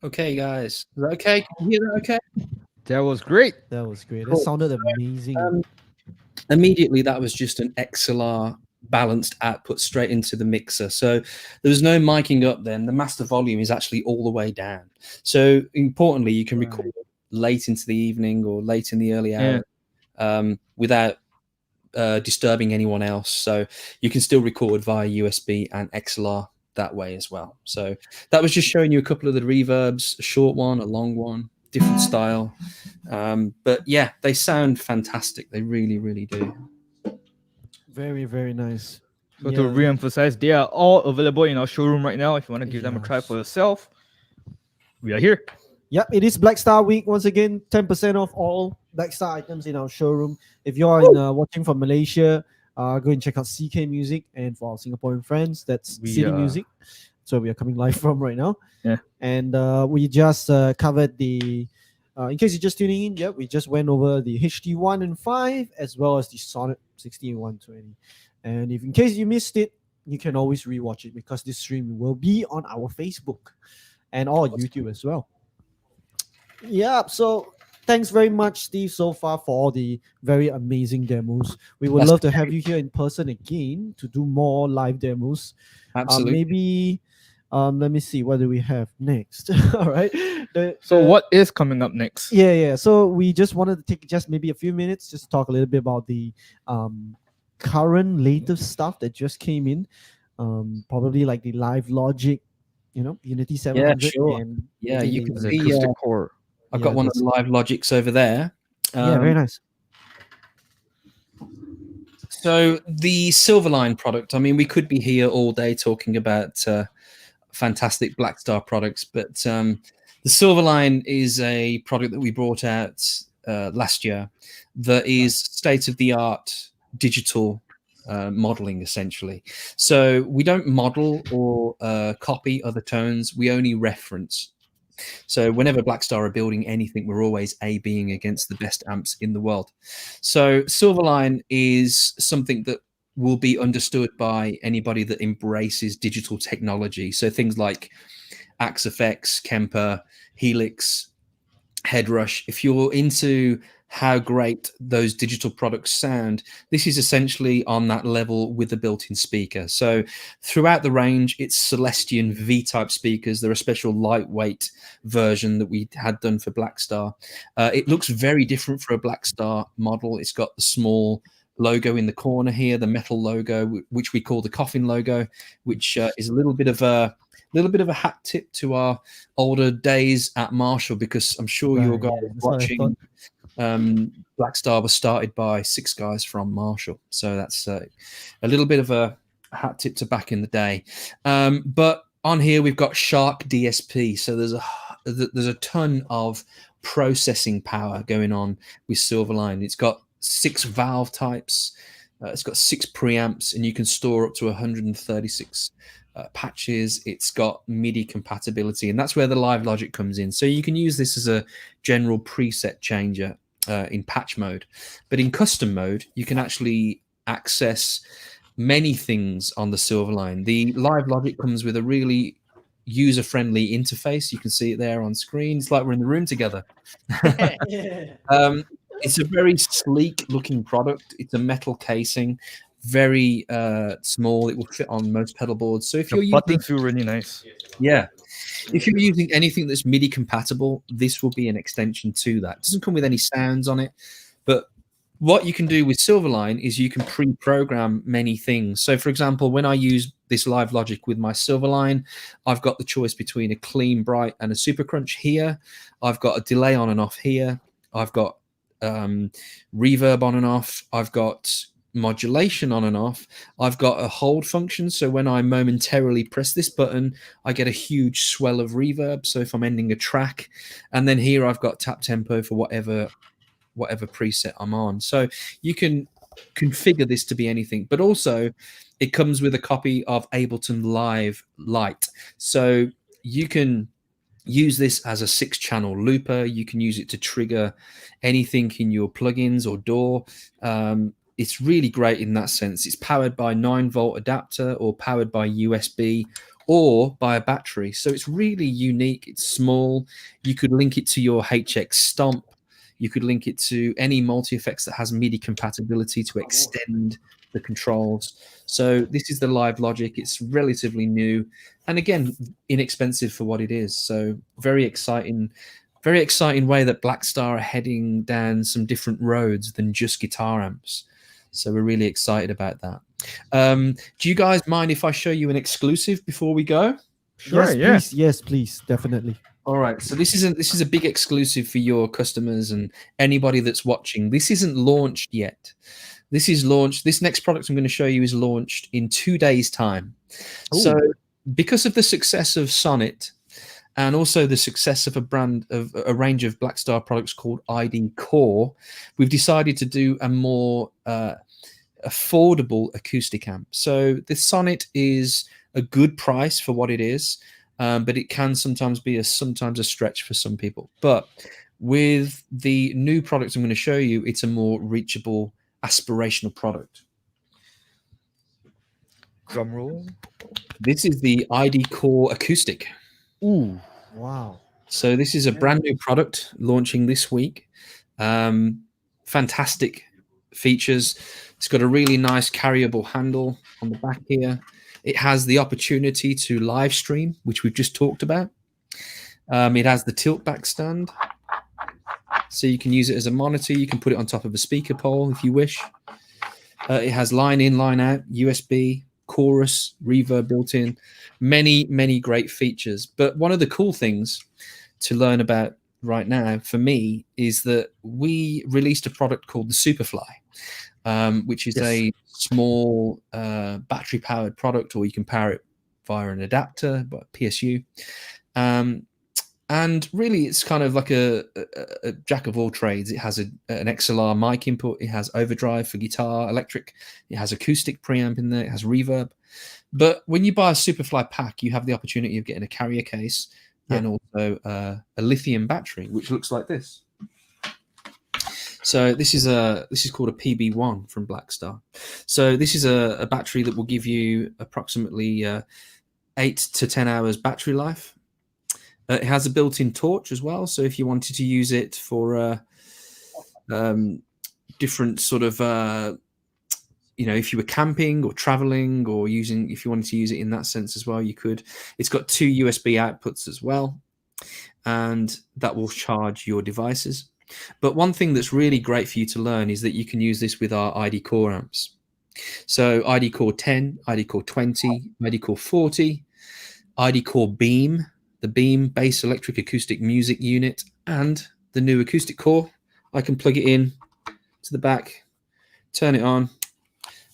Okay, guys. Is that okay? Can you hear that okay? That was great. That was great. That Cool. sounded amazing. Immediately, that was just an XLR balanced output straight into the mixer. So there was no miking up then. The master volume is actually all the way down. So importantly, you can record late into the evening or late in the early hours without disturbing anyone else. So you can still record via USB and XLR that way as well. So that was just showing you a couple of the reverbs, a short one, a long one, different style. But yeah, they sound fantastic. They really, really do. Very, very nice. So to re-emphasize, they are all available in our showroom right now. If you want to give them a try for yourself, we are here. Yep, it is Blackstar Week. Once again, 10% off all Blackstar items in our showroom. If you're watching from Malaysia, go and check out CK Music. And for our Singaporean friends, that's City Music. So we are coming live from right now. Yeah. And we just covered the, in case you're just tuning in, we just went over the HT 1 and 5 as well as the Sonnet 60 and 120. And if in case you missed it, you can always rewatch it because this stream will be on our Facebook and on YouTube as well. Yeah, so thanks very much, Steve, so far for all the very amazing demos. We would love to have you here in person again to do more live demos. Absolutely. Maybe, let me see, what do we have next? All right. So what is coming up next? Yeah. So we just wanted to take just maybe a few minutes just to talk a little bit about the current latest stuff that just came in. Probably like the Live Logic, Unity 700. Yeah, sure. And you can see Acoustic Core. I've got one of the Live Logics over there. Yeah, very nice. So the Silverline product, I mean, we could be here all day talking about fantastic Blackstar products, but the Silverline is a product that we brought out last year that is state-of-the-art digital modeling, essentially. So we don't model or copy other tones, we only reference. So whenever Blackstar are building anything, we're always A/Bing against the best amps in the world. So Silverline is something that will be understood by anybody that embraces digital technology. So things like Axe FX, Kemper, Helix, Headrush. If you're into how great those digital products sound, this is essentially on that level with a built-in speaker. So throughout the range, it's Celestion V-type speakers. They're a special lightweight version that we had done for Blackstar. It looks very different for a Blackstar model. It's got the small logo in the corner here, the metal logo, which we call the coffin logo, which is a little bit of a hat tip to our older days at Marshall, because I'm sure you guys watching Blackstar was started by 6 guys from Marshall, so that's a little bit of a hat tip to back in the day. But on here we've got Shark DSP, so there's a ton of processing power going on with Silverline. It's got 6 valve types, it's got 6 preamps, and you can store up to 136 patches. It's got MIDI compatibility, and that's where the Live Logic comes in. So you can use this as a general preset changer in patch mode, but in custom mode you can actually access many things on the Silverline. The Live Logic comes with a really user-friendly interface. You can see it there on screen. It's like we're in the room together. It's a very sleek looking product. It's a metal casing, very small. It will fit on most pedal boards. So if you're buttons feel really nice. Yeah, if you're using anything that's MIDI compatible, this will be an extension to that. It doesn't come with any sounds on it, but what you can do with Silverline is you can pre-program many things. So for example, when I use this Live Logic with my Silverline, I've got the choice between a clean, bright, and a super crunch here. I've got a delay on and off here. I've got reverb on and off. I've got modulation on and off. I've got a hold function, so when I momentarily press this button, I get a huge swell of reverb, so if I'm ending a track. And then here I've got tap tempo for whatever preset I'm on. So you can configure this to be anything, but also it comes with a copy of Ableton Live Lite, so you can use this as a 6-channel looper. You can use it to trigger anything in your plugins or DAW. It's really great in that sense. It's powered by 9-volt adapter, or powered by USB, or by a battery. So it's really unique. It's small. You could link it to your HX Stomp. You could link it to any multi-effects that has MIDI compatibility to extend the controls. So this is the Live Logic. It's relatively new, and again, inexpensive for what it is. So very exciting way that Blackstar are heading down some different roads than just guitar amps. So we're really excited about that. Do you guys mind if I show you an exclusive before we go? Sure, Yes, please, definitely. All right, so this is a big exclusive for your customers and anybody that's watching. This isn't launched yet. This is launched. This next product I'm going to show you is launched in 2 days' time. Ooh. So because of the success of Sonnet, and also the success of a range of Blackstar products called ID Core, we've decided to do a more affordable acoustic amp. So the Sonnet is a good price for what it is, but it can sometimes be a stretch for some people. But with the new products I'm going to show you, it's a more reachable, aspirational product. Drum roll. This is the ID Core Acoustic. Ooh, wow. So this is a brand new product launching this week. Fantastic features. It's got a really nice carryable handle on the back here. It has the opportunity to live stream, which we've just talked about. It has the tilt back stand, so you can use it as a monitor. You can put it on top of a speaker pole if you wish. It has line in, line out, USB, chorus, reverb built in, many great features. But one of the cool things to learn about right now for me is that we released a product called the Superfly, which is a small battery powered product, or you can power it via an adapter, but PSU. And really, it's kind of like a jack of all trades. It has an XLR mic input. It has overdrive for guitar, electric. It has acoustic preamp in there. It has reverb. But when you buy a Superfly pack, you have the opportunity of getting a carrier case and also a lithium battery, which looks like this. So this is called a PB1 from Blackstar. So this is a battery that will give you approximately 8 to 10 hours battery life. It has a built-in torch as well, so if you wanted to use it for different sort of, if you were camping or traveling or if you wanted to use it in that sense as well, you could. It's got 2 USB outputs as well, and that will charge your devices. But one thing that's really great for you to learn is that you can use this with our ID Core amps. So ID Core 10, ID Core 20, ID Core 40, ID Core Beam, the Beam Bass Electric Acoustic Music Unit, and the new Acoustic Core. I can plug it in to the back, turn it on,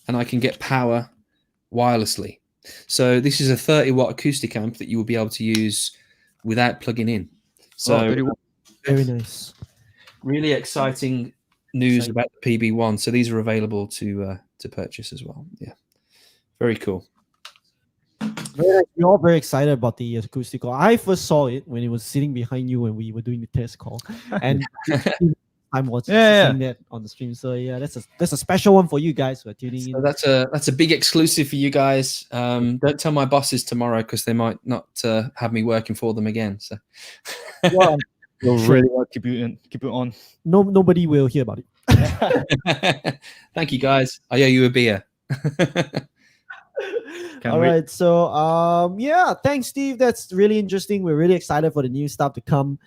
and I can get power wirelessly. So this is a 30-watt acoustic amp that you will be able to use without plugging in. So very nice. Really exciting news about the PB1. So these are available to purchase as well. Yeah, very cool. We're all very excited about the acoustic call. I first saw it when it was sitting behind you when we were doing the test call, and I'm watching that on the stream. So yeah, that's a special one for you guys who are tuning in. That's a big exclusive for you guys. Don't tell my bosses tomorrow because they might not have me working for them again. So we'll really keep it on. Nobody will hear about it. Thank you guys. I owe you a beer. All right, so thanks, Steve. That's really interesting. We're really excited for the new stuff to come,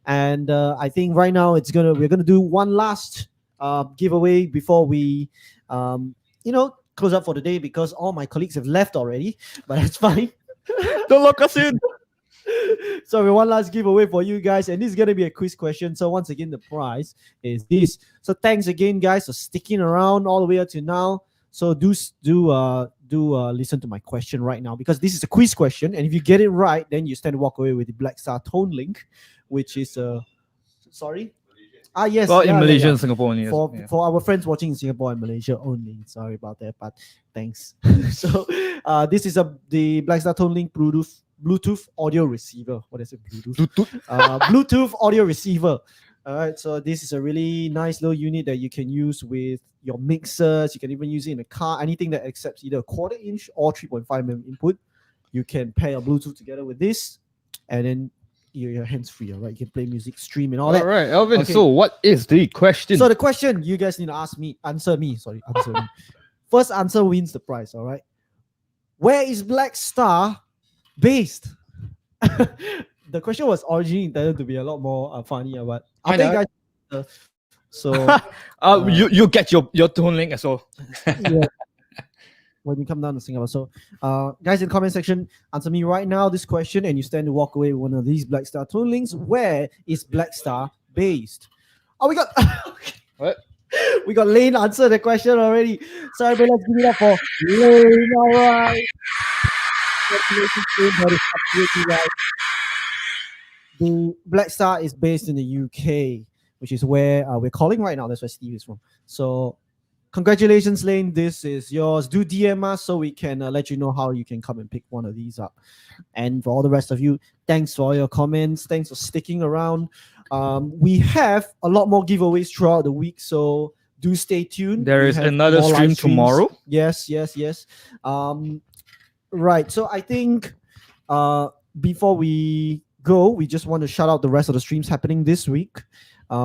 and I think right now we're gonna do one last giveaway before we close up for the day, because all my colleagues have left already, but that's fine. Don't lock us in. So we one last giveaway for you guys, and this is gonna be a quiz question. So once again, the prize is this. So thanks again, guys, for sticking around all the way up to now. So do listen to my question right now, because this is a quiz question, and if you get it right, then you stand to walk away with the Blackstar Tone Link, which is sorry. Yes. Well, in Malaysia and Singapore only. For our friends watching in Singapore and Malaysia only. Sorry about that, but thanks. So this is the Blackstar Tone Link Bluetooth audio receiver. What is it? Bluetooth audio receiver. All right, so this is a really nice little unit that you can use with your mixers. You can even use it in a car, anything that accepts either a 1/4 inch or 3.5mm input. You can pair your Bluetooth together with this, and then your hands free. All right, you can play music, stream, and all that. All right, Alvin. Okay. So what is the question? So the question you guys need to answer me. First answer wins the prize. All right. Where is Blackstar based? The question was originally intended to be a lot more funny, but I think you get your Tone Link as well. When you come down to Singapore. So guys, in the comment section, answer me right now this question, and you stand to walk away with one of these Blackstar Tone Links. Where is Blackstar based? Oh, we got what? We got Lane answer the question already. Sorry, but let's give it up for Lane. All right. Congratulations, Lane. That is absolutely right. The Blackstar is based in the UK, which is where we're calling right now. That's where Steve is from. So congratulations, Lane. This is yours. Do DM us so we can let you know how you can come and pick one of these up. And for all the rest of you, thanks for all your comments. Thanks for sticking around. We have a lot more giveaways throughout the week, so do stay tuned. There is another stream tomorrow. Yes. Right. So I think before we go, we just want to shout out the rest of the streams happening this week.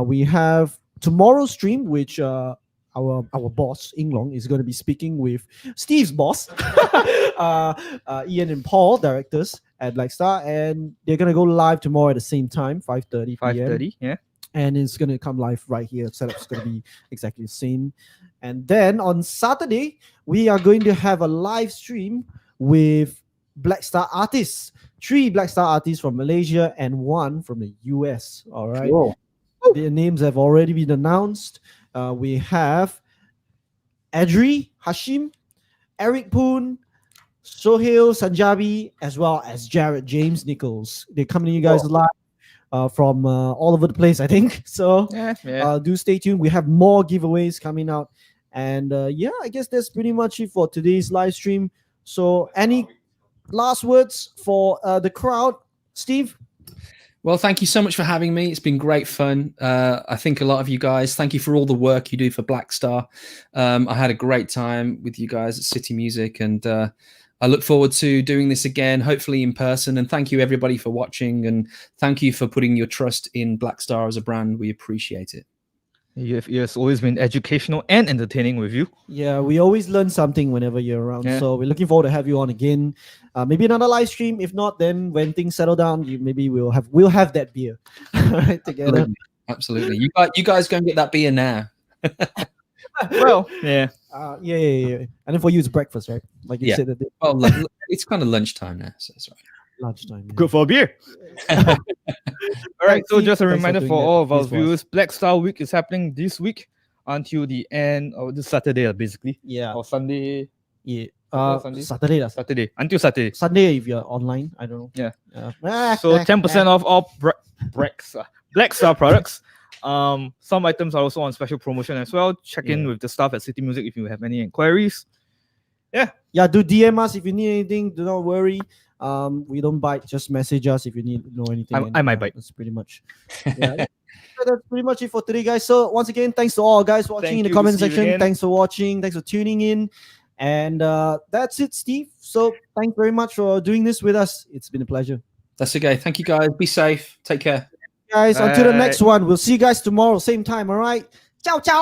We have tomorrow's stream, which our boss Inglong is going to be speaking with Steve's boss, Ian and Paul, directors at Blackstar, and they're going to go live tomorrow at the same time, 5:30 p.m. 5:30, yeah. And it's going to come live right here. Setup's going to be exactly the same. And then on Saturday, we are going to have a live stream with Blackstar artists. 3 Blackstar artists from Malaysia and 1 from the US. All right. Cool. Their names have already been announced. We have Adri, Hashim, Eric Poon, Sohail Sanjabi, as well as Jared James Nichols. They're coming to you guys live from all over the place, I think. So do stay tuned. We have more giveaways coming out. And yeah, I guess that's pretty much it for today's live stream. So any last words for the crowd, Steve? Well, thank you so much for having me. It's been great fun. I think a lot of you guys, thank you for all the work you do for Blackstar. I had a great time with you guys at City Music, and I look forward to doing this again, hopefully in person. And thank you everybody for watching, and thank you for putting your trust in Blackstar as a brand. We appreciate it. It's always been educational and entertaining with you. Yeah, we always learn something whenever you're around. So we're looking forward to have you on again. Maybe another live stream. If not, then when things settle down, maybe we'll have that beer right together. Absolutely. You guys go and get that beer now. Well, yeah. And then for you, it's breakfast, right? Like you said that. Well, it's kind of lunchtime now, so that's right. Lunchtime. Yeah. Good for a beer. All right, so just a reminder for all of our viewers, Blackstar Week is happening this week until the end of this Saturday, basically. Yeah. Or Sunday. Yeah. Sunday? Saturday. Until Saturday. Sunday if you're online. I don't know. Yeah. So 10% off all Blackstar products. Some items are also on special promotion as well. Check in with the staff at City Music if you have any inquiries. Yeah, do DM us if you need anything. Do not worry. We don't bite. Just message us if you need to know anything. I might bite. That's pretty much. Yeah. That's pretty much it for today, guys. So once again, thanks to all guys watching in the comment section. Thanks for watching. Thanks for tuning in. And that's it, Steve. So thanks very much for doing this with us. It's been a pleasure. That's okay. Thank you, guys. Be safe. Take care. Guys, until the next one. We'll see you guys tomorrow, same time. All right. Ciao, ciao.